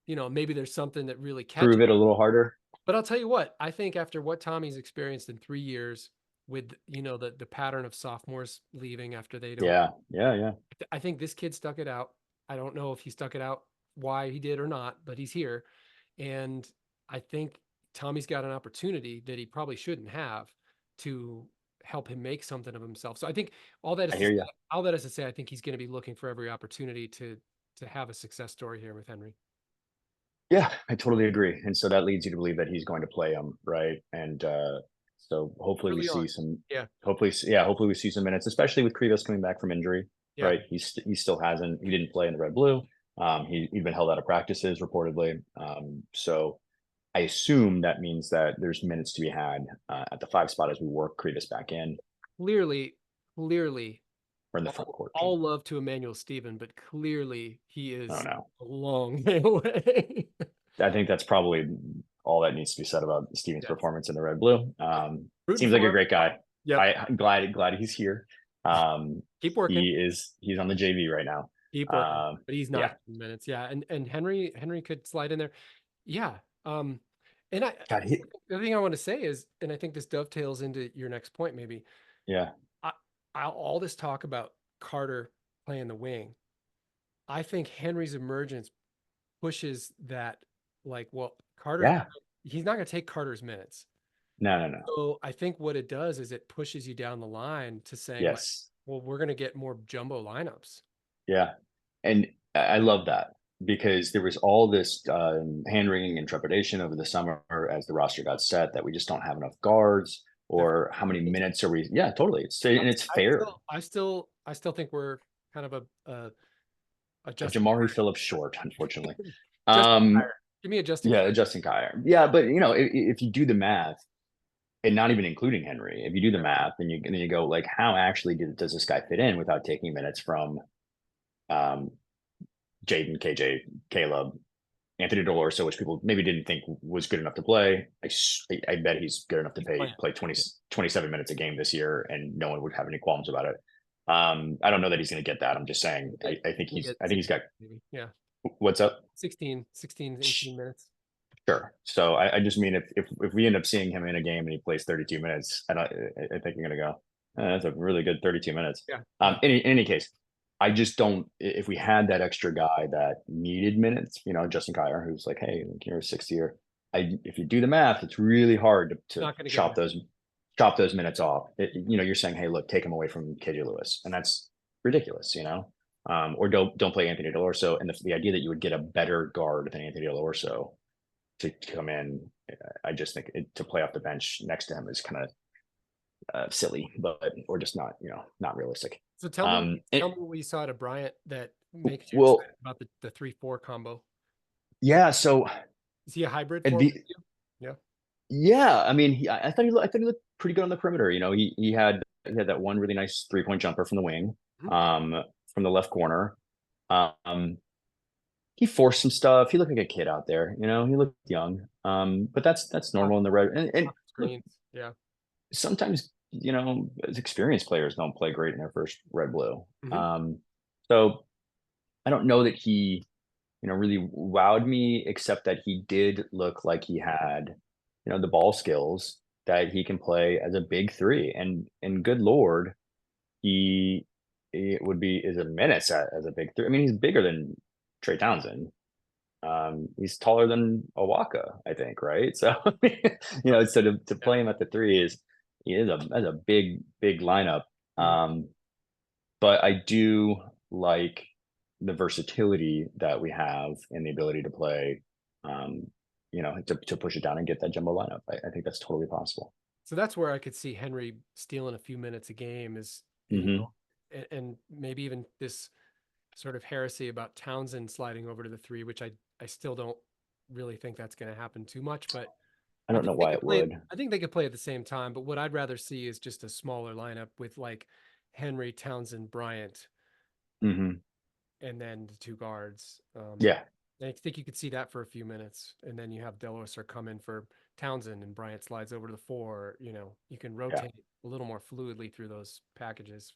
maybe there's something that really catches. prove it a little harder. But I'll tell you what, I think after what Tommy's experienced in 3 years with, the pattern of sophomores leaving after they don't, Yeah, yeah, yeah. I think this kid stuck it out. I don't know if he stuck it out, why he did or not, but he's here. And I think Tommy's got an opportunity that he probably shouldn't have to help him make something of himself. So I think all that is I to hear say, you. all that is to say, I think he's going to be looking for every opportunity to have a success story here with Henry. Yeah, I totally agree. And so that leads you to believe that he's going to play him, right? And so hopefully we Early on. see some, Yeah. hopefully we see some minutes, especially with Krivas coming back from injury, Yeah. right? He still hasn't, he didn't play in the red blue. He's been held out of practices reportedly. So I assume that means that there's minutes to be had at the 5 spot as we work Krivas back in Clearly, clearly, or in the front all, court. all love to Emmanuel Steven, but clearly he I don't is know. a long way away. I think that's probably all that needs to be said about Steven's Yes. performance in the red blue. Rooting Seems like for a him. great guy. Yep. I'm glad he's here. Keep working. He's on the JV right now. Keep working. But he's Yeah. not 10 minutes. Yeah. And Henry could slide in there. Yeah. And God, the other thing I want to say is, and I think this dovetails into your next point, maybe. yeah, I, all this talk about Carter playing the wing, I think Henry's emergence pushes that, like, well, Carter, yeah. he's not going to take Carter's minutes. No. So I think what it does is it pushes you down the line to saying, like, Yes, well, we're going to get more jumbo lineups. yeah. And I love that because there was all this hand wringing and trepidation over the summer as the roster got set that we just don't have enough guards Never. or how many minutes are we? Yeah, totally. And it's I fair. still think we're kind of a A Justin Jamari Phillips short, unfortunately. Justin Um, Kier. Give me a Justin Yeah, Kier. Justin Kier. Yeah, but if you do the math, and not even including Henry, if you do the Yeah. math and then you go like, how actually does this guy fit in without taking minutes from um, Jaden, KJ, Caleb, Anthony Delorso, which people maybe didn't think was good enough to play. I bet he's good enough to He's playing. play 27 minutes a game this year, and no one would have any qualms about it. I don't know that he's going to get that. I'm just saying. I think he's got. Maybe. Yeah. What's up? 16, 18 minutes. Sure. So I just mean if we end up seeing him in a game and he plays 32 minutes, I think you're gonna go, that's a really good 32 minutes. Yeah. Yeah. In any case, I just don't. If we had that extra guy that needed minutes, Justin Kier, who's like, hey, you're a 6th year. If you do the math, it's really hard to Not going to get more. chop those minutes off. You're saying, hey, look, take him away from KJ Lewis, and that's ridiculous. Or don't play Anthony Delorso, and the idea that you would get a better guard than Anthony Delorso to come in. I just think to play off the bench next to him is kind of silly, or just not realistic. So tell me what we saw to Bryant that makes you Well, excited about the 3-4 combo. Yeah. So Is he a hybrid and forward? the Yeah. yeah, I mean, I thought he looked pretty good on the perimeter. You know, he had that one really nice 3-point jumper from the wing, Mhm. from the left corner. Um, he forced some stuff. He looked like a kid out there. You know, he looked young. But that's Lots normal in the red. And of look, screens. Yeah. sometimes as experienced players don't play great in their first red blue. Hmm. So I don't know that he really wowed me, except that he did look like he had, the ball skills that he can play as a big three. And good Lord, he it would be is a menace as a big three. I mean, he's bigger than Trey Townsend. He's taller than Awaka, I think, right? So, so to Yeah. play him at the three he is a big lineup. Mhm. Um, but I do like the versatility that we have and the ability to play, um, to push it down and get that jumbo lineup. I think that's totally possible. So that's where I could see Henry stealing a few minutes a game is, Hmm. and maybe even this sort of heresy about Townsend sliding over to the three, which I still don't really think that's going to happen too much, but I don't know why it would. I think they could play at the same time, but what I'd rather see is just a smaller lineup with like Henry, Townsend, Bryant, Hmm. and then the two guards. Yeah, And I think you could see that for a few minutes, and then you have Deloiser come in for Townsend, and Bryant slides over to the four. You can yeah, rotate a little more fluidly through those packages.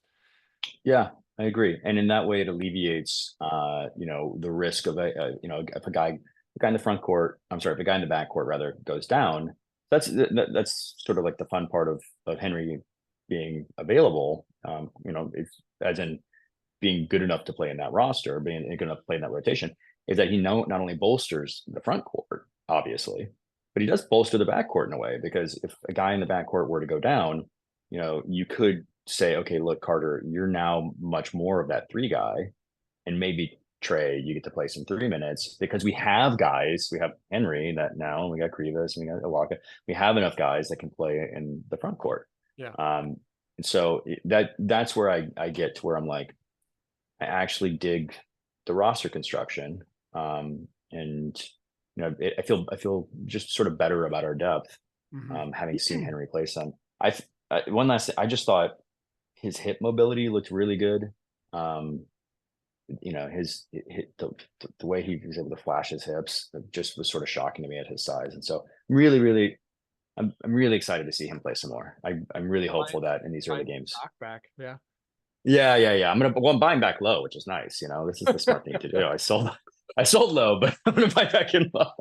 yeah. I agree. And in that way, it alleviates, the risk of if a guy in the front court, I'm sorry, if a guy in the back court rather goes down, that's sort of like the fun part of Henry being available. If, as in being good enough to play in that roster, being good enough to play in that rotation, is that he not only bolsters the front court, obviously, but he does bolster the backcourt in a way because if a guy in the backcourt were to go down, you could say, okay, look, Carter, you're now much more of that three guy, and maybe Trey, you get to play some 3 minutes because we have guys. We have Henry that now, we got Krivas, and we got Iwaka. We have enough guys that can play in the front court. Yeah. And so that's where I get to where I'm like, I actually dig the roster construction, and I feel just sort of better about our depth, Hmm. having seen Henry play some. One last thing, I just thought his hip mobility looked really good. Um, the way he was able to flash his hips just was sort of shocking to me at his size, and so really, I'm really excited to see him play some more. I'm really hopeful that in these early Buying games. stock back. Yeah. Yeah. I'm buying back low, which is nice. This is the smart thing to do. I sold low, but I'm gonna buy back in low.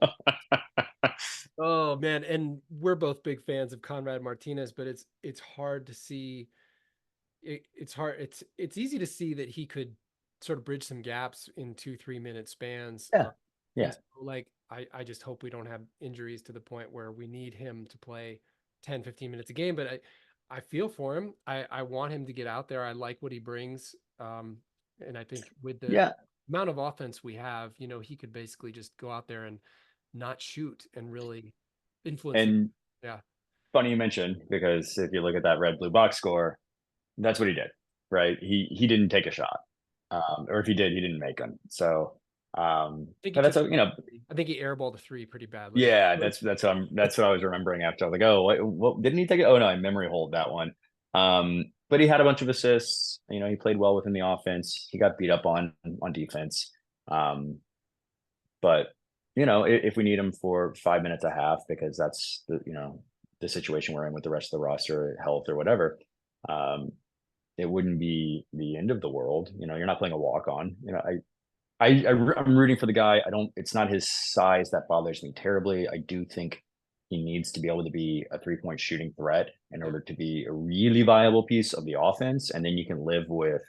Oh man, and we're both big fans of Conrad Martinez, but it's hard to see it's hard it's easy to see that he could sort of bridge some gaps in 2 3 minute spans. Yeah, And yeah, so, like I just hope we don't have injuries to the point where we need him to play 10 15 minutes a game, but I feel for him. I want him to get out there. I like what he brings. And I think with the yeah. amount of offense we have, he could basically just go out there and not shoot and really influence the. And Yeah. funny you mentioned, because if you look at that red blue box score, that's what he did, right? He didn't take a shot, or if he did, he didn't make one. So, I think he but took that's I think he airballed a three pretty badly. yeah, that's what I was remembering after. I was like, oh, what didn't he take it? Oh no, I memory hold that one. But he had a bunch of assists. He played well within the offense. He got beat up on defense. Um, but if we need him for 5 minutes a half because that's the situation we're in with the rest of the roster, health or whatever, um, it wouldn't be the end of the world. You're not playing a walk on. I'm rooting for the guy. I don't. It's not his size that bothers me terribly. I do think he needs to be able to be a 3-point shooting threat in Yeah. order to be a really viable piece of the offense, and then you can live with.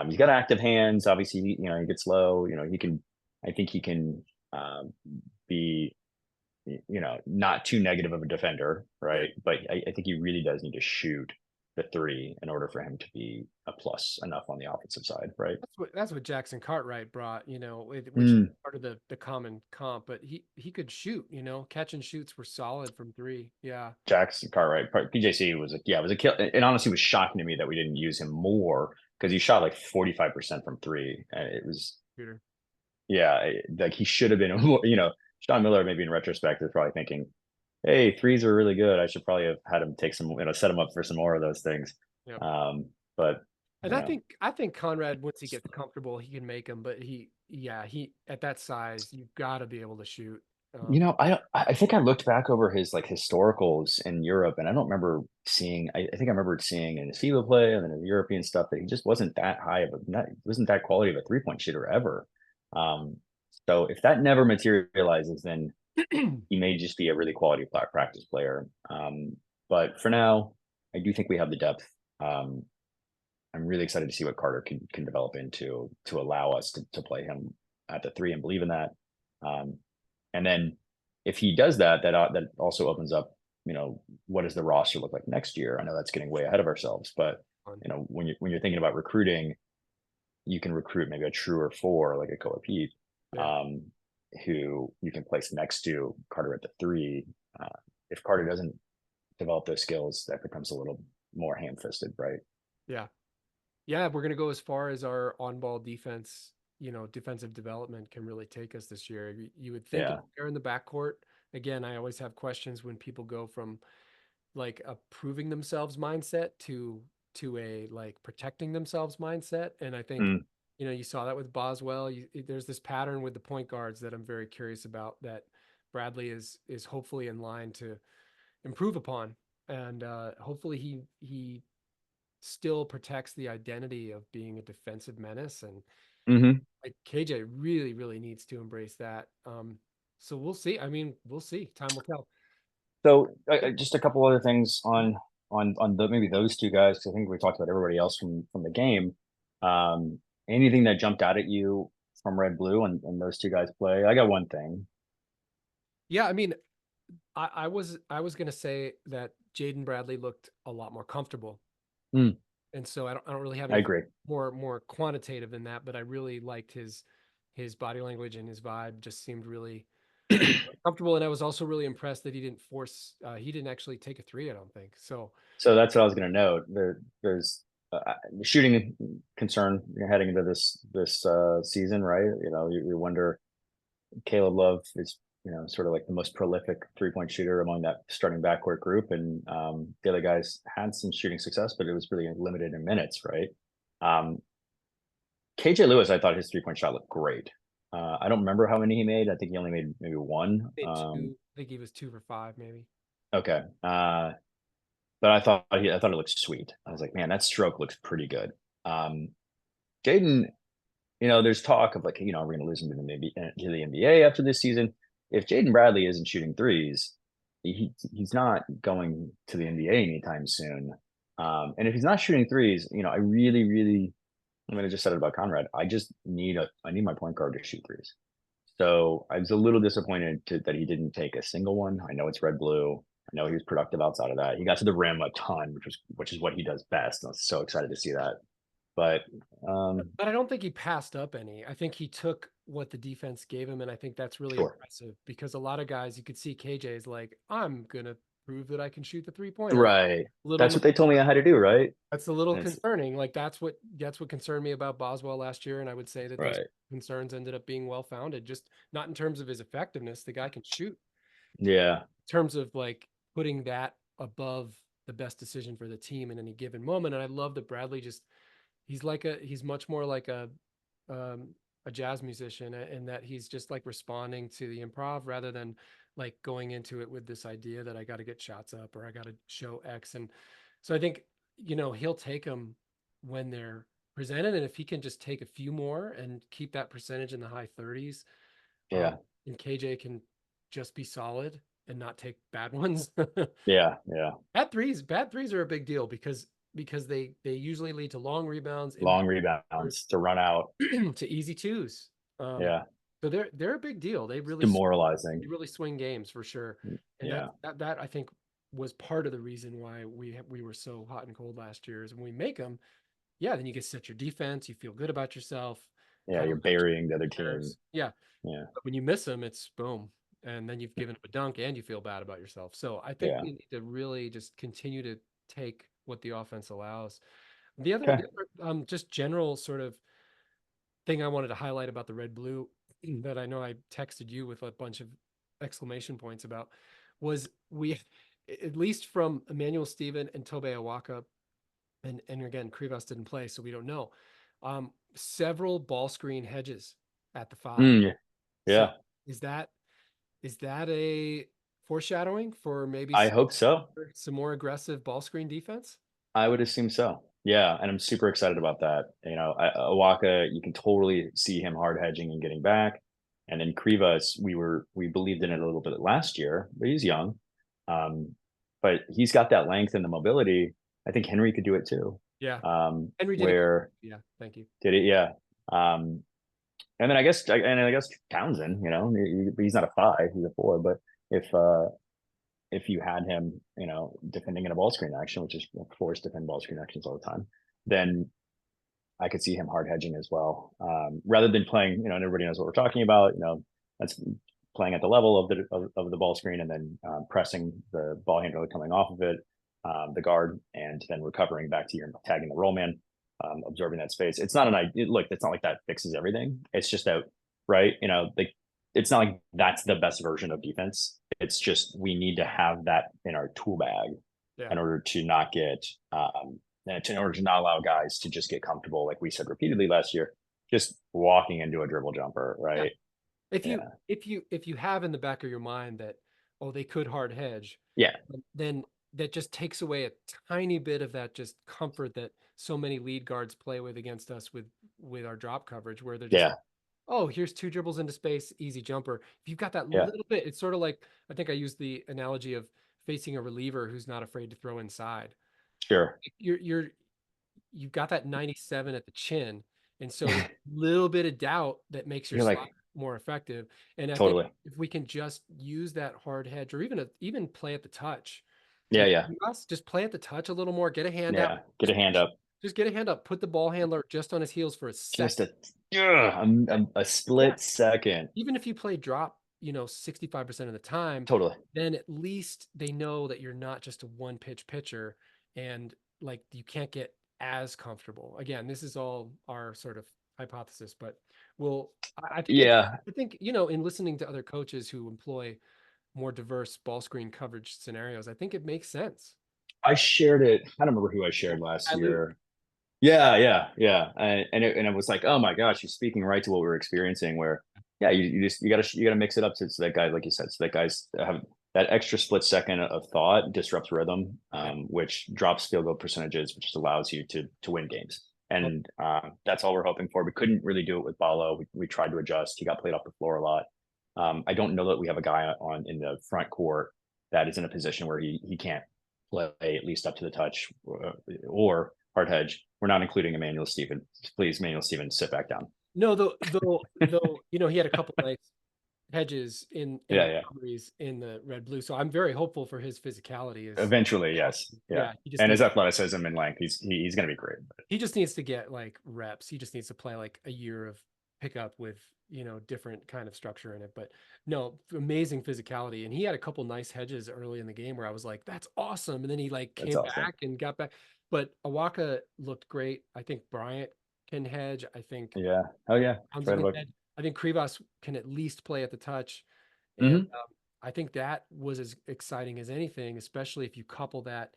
He's got active hands. Obviously, he gets low. He can. I think he can be not too negative of a defender, Right. right? But I think he really does need to shoot the three in order for him to be a plus enough on the offensive side, right? That's what Jackson Cartwright brought, which is Mm. part of the common comp, but he could shoot, catch and shoots were solid from three. Yeah. Jackson Cartwright, PJC was a kill. And honestly, it was shocking to me that we didn't use him more because he shot like 45% from three. And it was, Shooter. Yeah, like he should have been, Sean Miller maybe in retrospect is probably thinking, "Hey, threes are really good. I should probably have had him take some, set him up for some more of those things." Yep. But And you know, I think Conrad, once he gets comfortable, he can make them. But yeah, he at that size, you've got to be able to shoot. I think I looked back over his like historicals in Europe, and I don't remember seeing. I think I remember seeing in his FIBA play and then his European stuff that he just wasn't that high of a, not wasn't that quality of a 3-point shooter ever. Um, so if that never materializes, then he may just be a really quality practice player. But for now, I do think we have the depth. Um, I'm really excited to see what Carter can develop into to allow us to play him at the three and believe in that. Um, and then if he does that, that also opens up, what does the roster look like next year? I know that's getting way ahead of ourselves, but when you're thinking about recruiting, you can recruit maybe a truer four like a Koa Pete, Yeah. um, who you can place next to Carter at the three. Uh, if Carter doesn't develop those skills, that becomes a little more ham-fisted, right? Yeah. Yeah, we're gonna go as far as our on-ball defense, defensive development can really take us this year. You would think if Yeah. they're in the backcourt, again, I always have questions when people go from like a proving themselves mindset to a like protecting themselves mindset. And I think, Mm. you saw that with Boswell. There's this pattern with the point guards that I'm very curious about that Bradley is hopefully in line to improve upon. And hopefully he still protects the identity of being a defensive menace. And Hmm. like KJ really, really needs to embrace that. So we'll see. I mean, we'll see. Time will tell. So just a couple other things on maybe those two guys, 'cause I think we talked about everybody else from the game. Anything that jumped out at you from Red Blue and those two guys play? I got one thing. Yeah, I mean, I was gonna say that Jaden Bradley looked a lot more comfortable, Mm, and so I don't really have I anything agree. more quantitative than that, but I really liked his body language and his vibe just seemed really comfortable, and I was also really impressed that he didn't actually take a three, I don't think. So So that's what I was going to note. There's shooting concern heading into this season, right? You wonder. Caleb Love is, sort of like the most prolific 3-point shooter among that starting backcourt group, and the other guys had some shooting success, but it was really limited in minutes, right? Um, KJ Lewis, I thought his 3-point shot looked great. I don't remember how many he made. I think he only made maybe one. made two. I think he was 2 for 5, maybe. Okay, but I thought it looked sweet. I was like, man, that stroke looks pretty good. Um, Jaden, there's talk of like, are we going to lose him to the NBA after this season? If Jaden Bradley isn't shooting threes, he's not going to the NBA anytime soon. And if he's not shooting threes, I really, really, I'm going to just said it about Conrad. I need my point guard to shoot threes. So I was a little disappointed that he didn't take a single one. I know it's red blue. I know he was productive outside of that. He got to the rim a ton, which is what he does best. I was so excited to see that. But But I don't think he passed up any. I think he took what the defense gave him, and I think that's really sure. impressive because a lot of guys you could see KJ is like, I'm gonna prove that I can shoot the 3-pointer. Right. Little That's what they told me I had to do, right? That's a little And it's concerning. Like that's what concerned me about Boswell last year, and I would say that those right. concerns ended up being well founded. Just not in terms of his effectiveness, the guy can shoot. Yeah. In terms of like putting that above the best decision for the team in any given moment, and I love that Bradley just he's much more like um, a jazz musician, and that he's just like responding to the improv rather than like going into it with this idea that I got to get shots up or I got to show X. And so I think, he'll take them when they're presented. And if he can just take a few more and keep that percentage in the high 30s, um, Yeah. and KJ can just be solid and not take bad ones. Yeah. Yeah. Bad threes are a big deal because they usually lead to long rebounds, Long impact rebounds to run out. to easy twos. Um, Yeah. so they're a big deal. It's demoralizing. They really swing games for sure, and Yeah. that I think was part of the reason why we were so hot and cold last year. Is when we make them, yeah, then you get set your defense, you feel good about yourself, Yeah. kind You're of relax burying the other your team. nerves. Yeah, Yeah. but when you miss them, it's boom, and then you've given up a dunk and you feel bad about yourself. So I think Yeah. we need to really just continue to take what the offense allows. Okay. The other just general sort of thing I wanted to highlight about the red blue. that I know I texted you with a bunch of exclamation points about was we, at least from Emmanuel Steven and Tobe Awaka, and again, Krivas didn't play, so we don't know. Several ball screen hedges at the 5. Mm, So yeah, is that is that a foreshadowing for maybe I hope so. some more aggressive ball screen defense? I would assume so. Yeah, and I'm super excited about that. Awaka, you can totally see him hard hedging and getting back. And then Krivas, we believed in it a little bit last year, but he's young. But he's got that length and the mobility. I think Henry could do it too. Yeah. Um, Henry did a good. where Yeah, thank you. did it? Yeah. Um, and then I guess Townsend, he's not a 5, he's a 4. But if you had him, defending in a ball screen action, which is forced to defend ball screen actions all the time, then I could see him hard hedging as well. Rather than playing, and everybody knows what we're talking about. That's playing at the level of the ball screen and then pressing the ball handler coming off of it, the guard, and then recovering back to your tagging the roll man, absorbing that space. It's not look. It's not like that fixes everything. It's just that, right? It's not like that's the best version of defense. It's just we need to have that in our tool bag Yeah. in order to not get in order to not allow guys to just get comfortable, like we said repeatedly last year, just walking into a dribble jumper, Yeah. right? If you Yeah, if you have in the back of your mind that, oh, they could hard hedge, yeah, then that just takes away a tiny bit of that just comfort that so many lead guards play with against us with our drop coverage, where they're just, yeah, oh, here's 2 dribbles into space, easy jumper. If you've got that yeah. little bit, it's sort of like, I think I used the analogy of facing a reliever who's not afraid to throw inside. Sure. You're you've got that 97 at the chin. And so there's a little bit of doubt that makes your You're slot like more effective. And I think totally. if we can just use that hard hedge, or even play at the touch Yeah, with yeah, us, just play at the touch a little more, get a hand out, yeah. Get a hand up. just get a hand up, put the ball handler just on his heels for a Just second. a a Yeah. split second. Even if you play drop, 65% of the time, Totally. then at least they know that you're not just a one pitch pitcher, and like you can't get as comfortable. Again, this is all our sort of hypothesis, but I think it's, Yeah, I think, in listening to other coaches who employ more diverse ball screen coverage scenarios, I think it makes sense. I shared it. I don't remember who I shared last I lose. year. Yeah, yeah, yeah. And it was like, oh my gosh, you're speaking right to what we were experiencing. Where, yeah, you gotta mix it up so that guy, like you said, so that guys have that extra split second of thought disrupts rhythm, Yeah. which drops field goal percentages, which just allows you to win games. Well, And that's all we're hoping for. We couldn't really do it with Balo. We tried to adjust. He got played off the floor a lot. I don't know that we have a guy on in the front court that is in a position where he can't play at least up to the touch, or hard hedge. We're not including Emmanuel Steven. Please, Emmanuel Steven, sit back down. no, though, he had a couple nice hedges in Yeah, yeah. recoveries in the red blue. So I'm very hopeful for his physicality. Is Eventually, yes. Yeah. Yeah, he just And needs his athleticism and length, he's going to be great. he just needs to get like reps. He just needs to play like a year of pickup with, different kind of structure in it. But no, amazing physicality. And he had a couple nice hedges early in the game where I was like, that's awesome. And then he like That's came awesome. back and got back. But Awaka looked great. I think Bryant can hedge. I think Yeah. Oh, yeah. Townsend Right can about. hedge. I think Krivas can at least play at the touch. And Hmm. I think that was as exciting as anything, especially if you couple that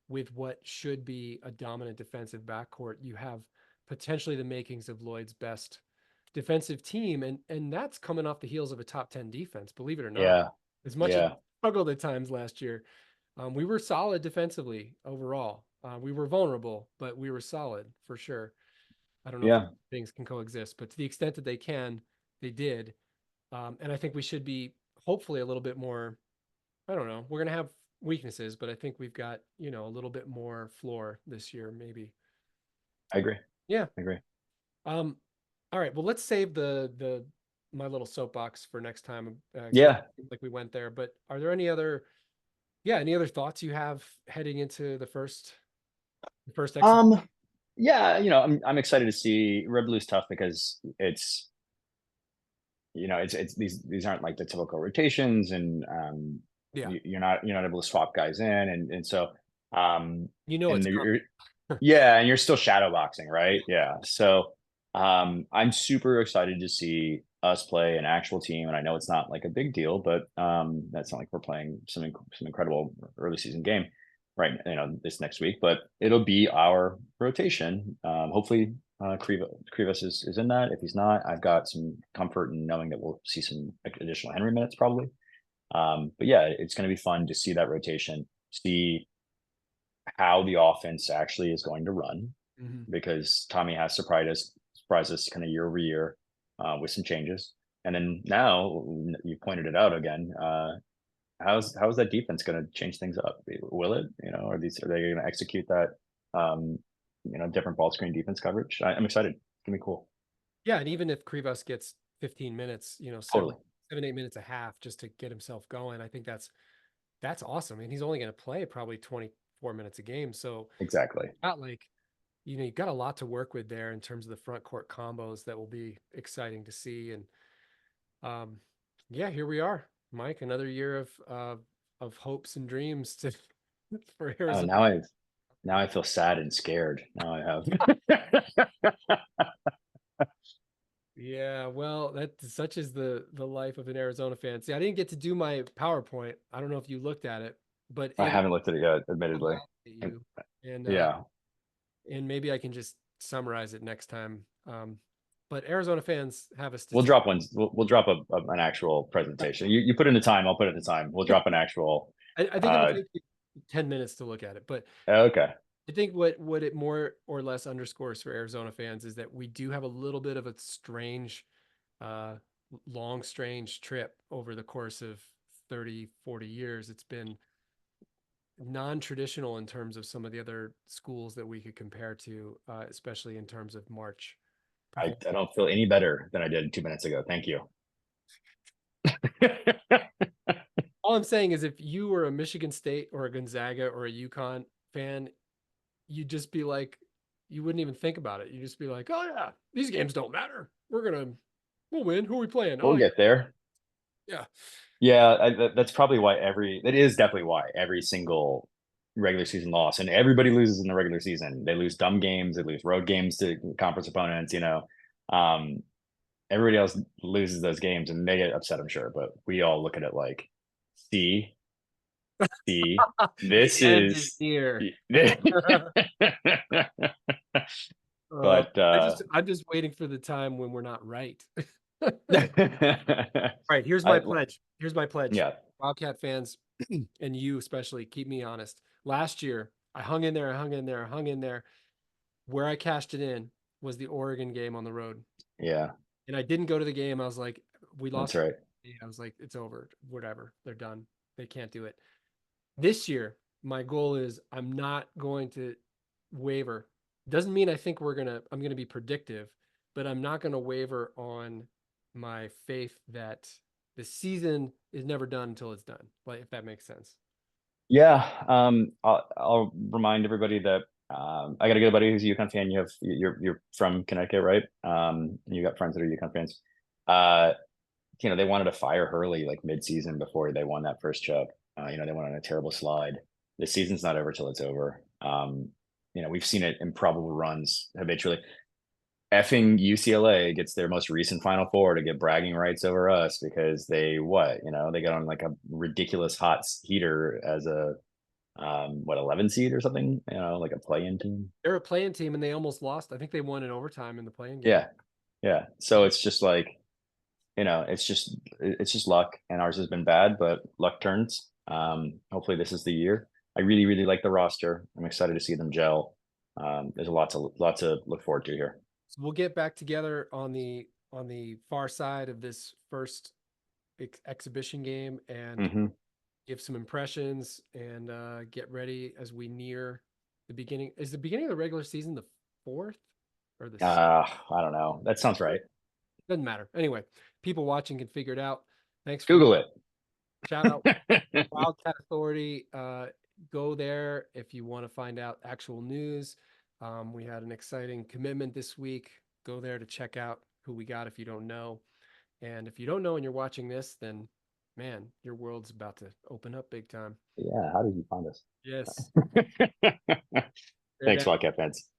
with what should be a dominant defensive backcourt. You have potentially the makings of Lloyd's best defensive team, and that's coming off the heels of a top 10 defense, believe it or not. Yeah. As much as we Yeah. struggled at times last year, we were solid defensively overall. We were vulnerable, but we were solid for sure. I don't know if Yeah. things can coexist, but to the extent that they can, they did. And I think we should be hopefully a little bit more. I don't know. We're gonna have weaknesses, but I think we've got, a little bit more floor this year, maybe. I agree. Yeah. I agree. Um, all right. Well, let's save the my little soapbox for next time, because Yeah. like we went there. But are there any other, yeah, any other thoughts you have heading into the first exit? Um, yeah, I'm excited to see Red Blue's tough because it's these aren't like the typical rotations, and Yeah, you're not able to swap guys in, and so um and it's coming. yeah, and you're still shadow boxing, right? Yeah. So I'm super excited to see us play an actual team. And I know it's not like a big deal, but that's not like we're playing some incredible early season game right, this next week. But it'll be our rotation. Hopefully, Krivas is in that. If he's not, I've got some comfort in knowing that we'll see some additional Henry minutes probably. But yeah, it's going to be fun to see that rotation, see how the offense actually is going to run, Mhm. because Tommy has surprised us kind of year over year with some changes. And then now you pointed it out again. How's that defense going to change things up? Will it? Are they going to execute that? Different ball screen defense coverage. I'm excited. It's gonna be cool. Yeah, and even if Krivas gets 15 minutes, Totally. 7, 8 minutes a half just to get himself going, I think that's awesome. And he's only going to play probably 24 minutes a game. So Exactly. not like, you've got a lot to work with there in terms of the front court combos that will be exciting to see. And um, yeah, here we are, Mike, another year of hopes and dreams to for Oh, Arizona. now I feel sad and scared. Now I have. Yeah, well, that such is the life of an Arizona fan. See, I didn't get to do my PowerPoint. I don't know if you looked at it, but I it haven't looked at it yet, I'll admittedly. at And you, and yeah, maybe I can just summarize it next time. But Arizona fans have a we'll statistic. drop one. We'll drop an actual presentation. You put in the time. I'll put in the time. We'll drop an actual. I think it'll Uh, take you 10 minutes to look at it, but okay. I think what it more or less underscores for Arizona fans is that we do have a little bit of a strange, uh, long, strange trip over the course of 30, 40 years. It's been non-traditional in terms of some of the other schools that we could compare to, especially in terms of March performance. I don't feel any better than I did 2 minutes ago. Thank you. All I'm saying is if you were a Michigan State or a Gonzaga or a UConn fan, you'd just be like, you wouldn't even think about it. You'd just be like, oh yeah, these games don't matter. We'll win. Who are we playing? We'll Oh get there. yeah. Yeah, that's probably why that is definitely why every single regular season loss, and everybody loses in the regular season. They lose dumb games, they lose road games to conference opponents, Um, everybody else loses those games and they get upset, I'm sure, but we all look at it like, see, see, The this end is is near. but I'm just waiting for the time when we're not right. All right, here's my I pledge. Here's my pledge. yeah, Wildcat fans, and you especially, keep me honest. Last year, I hung in there, I hung in there, I hung in there. Where I cashed it in was the Oregon game on the road. yeah, And I didn't go to the game. I was like, we that's lost. right. I was like, it's over. Whatever. They're done. They can't do it. This year, my goal is I'm not going to waver. Doesn't mean I think I'm gonna be predictive, but I'm not gonna waver on my faith that the season is never done until it's done. Like, if that makes sense. Yeah, I'll remind everybody that I got a good buddy who's a UConn fan. You're from Connecticut, right? You got friends that are UConn fans. Uh, they wanted to fire Hurley like mid-season before they won that first chip. They went on a terrible slide. The season's not over till it's over. We've seen it in probable runs habitually. Effing UCLA gets their most recent Final Four to get bragging rights over us because they got on like a ridiculous hot heater as a 11 seed or something, like a play-in team. They're a playing team and they almost lost. I think they won in overtime in the playing game. Yeah, yeah. So it's just like, it's just luck, and ours has been bad, but luck turns. Hopefully this is the year. I really, really like the roster. I'm excited to see them gel. There's a lot to look forward to here. So we'll get back together on the far side of this first exhibition game and Hmm. give some impressions and get ready as we near the beginning. Is the beginning of the regular season the fourth or I don't know. That sounds right. doesn't matter. Anyway, people watching can figure it out. Thanks for Google shout out it. Wildcat Authority. Go there if you want to find out actual news. We had an exciting commitment this week. Go there to check out who we got if you don't know. And if you don't know and you're watching this, then man, your world's about to open up big time. Yeah, how did you find us? Yes. Bear Thanks, down. Wildcat fans.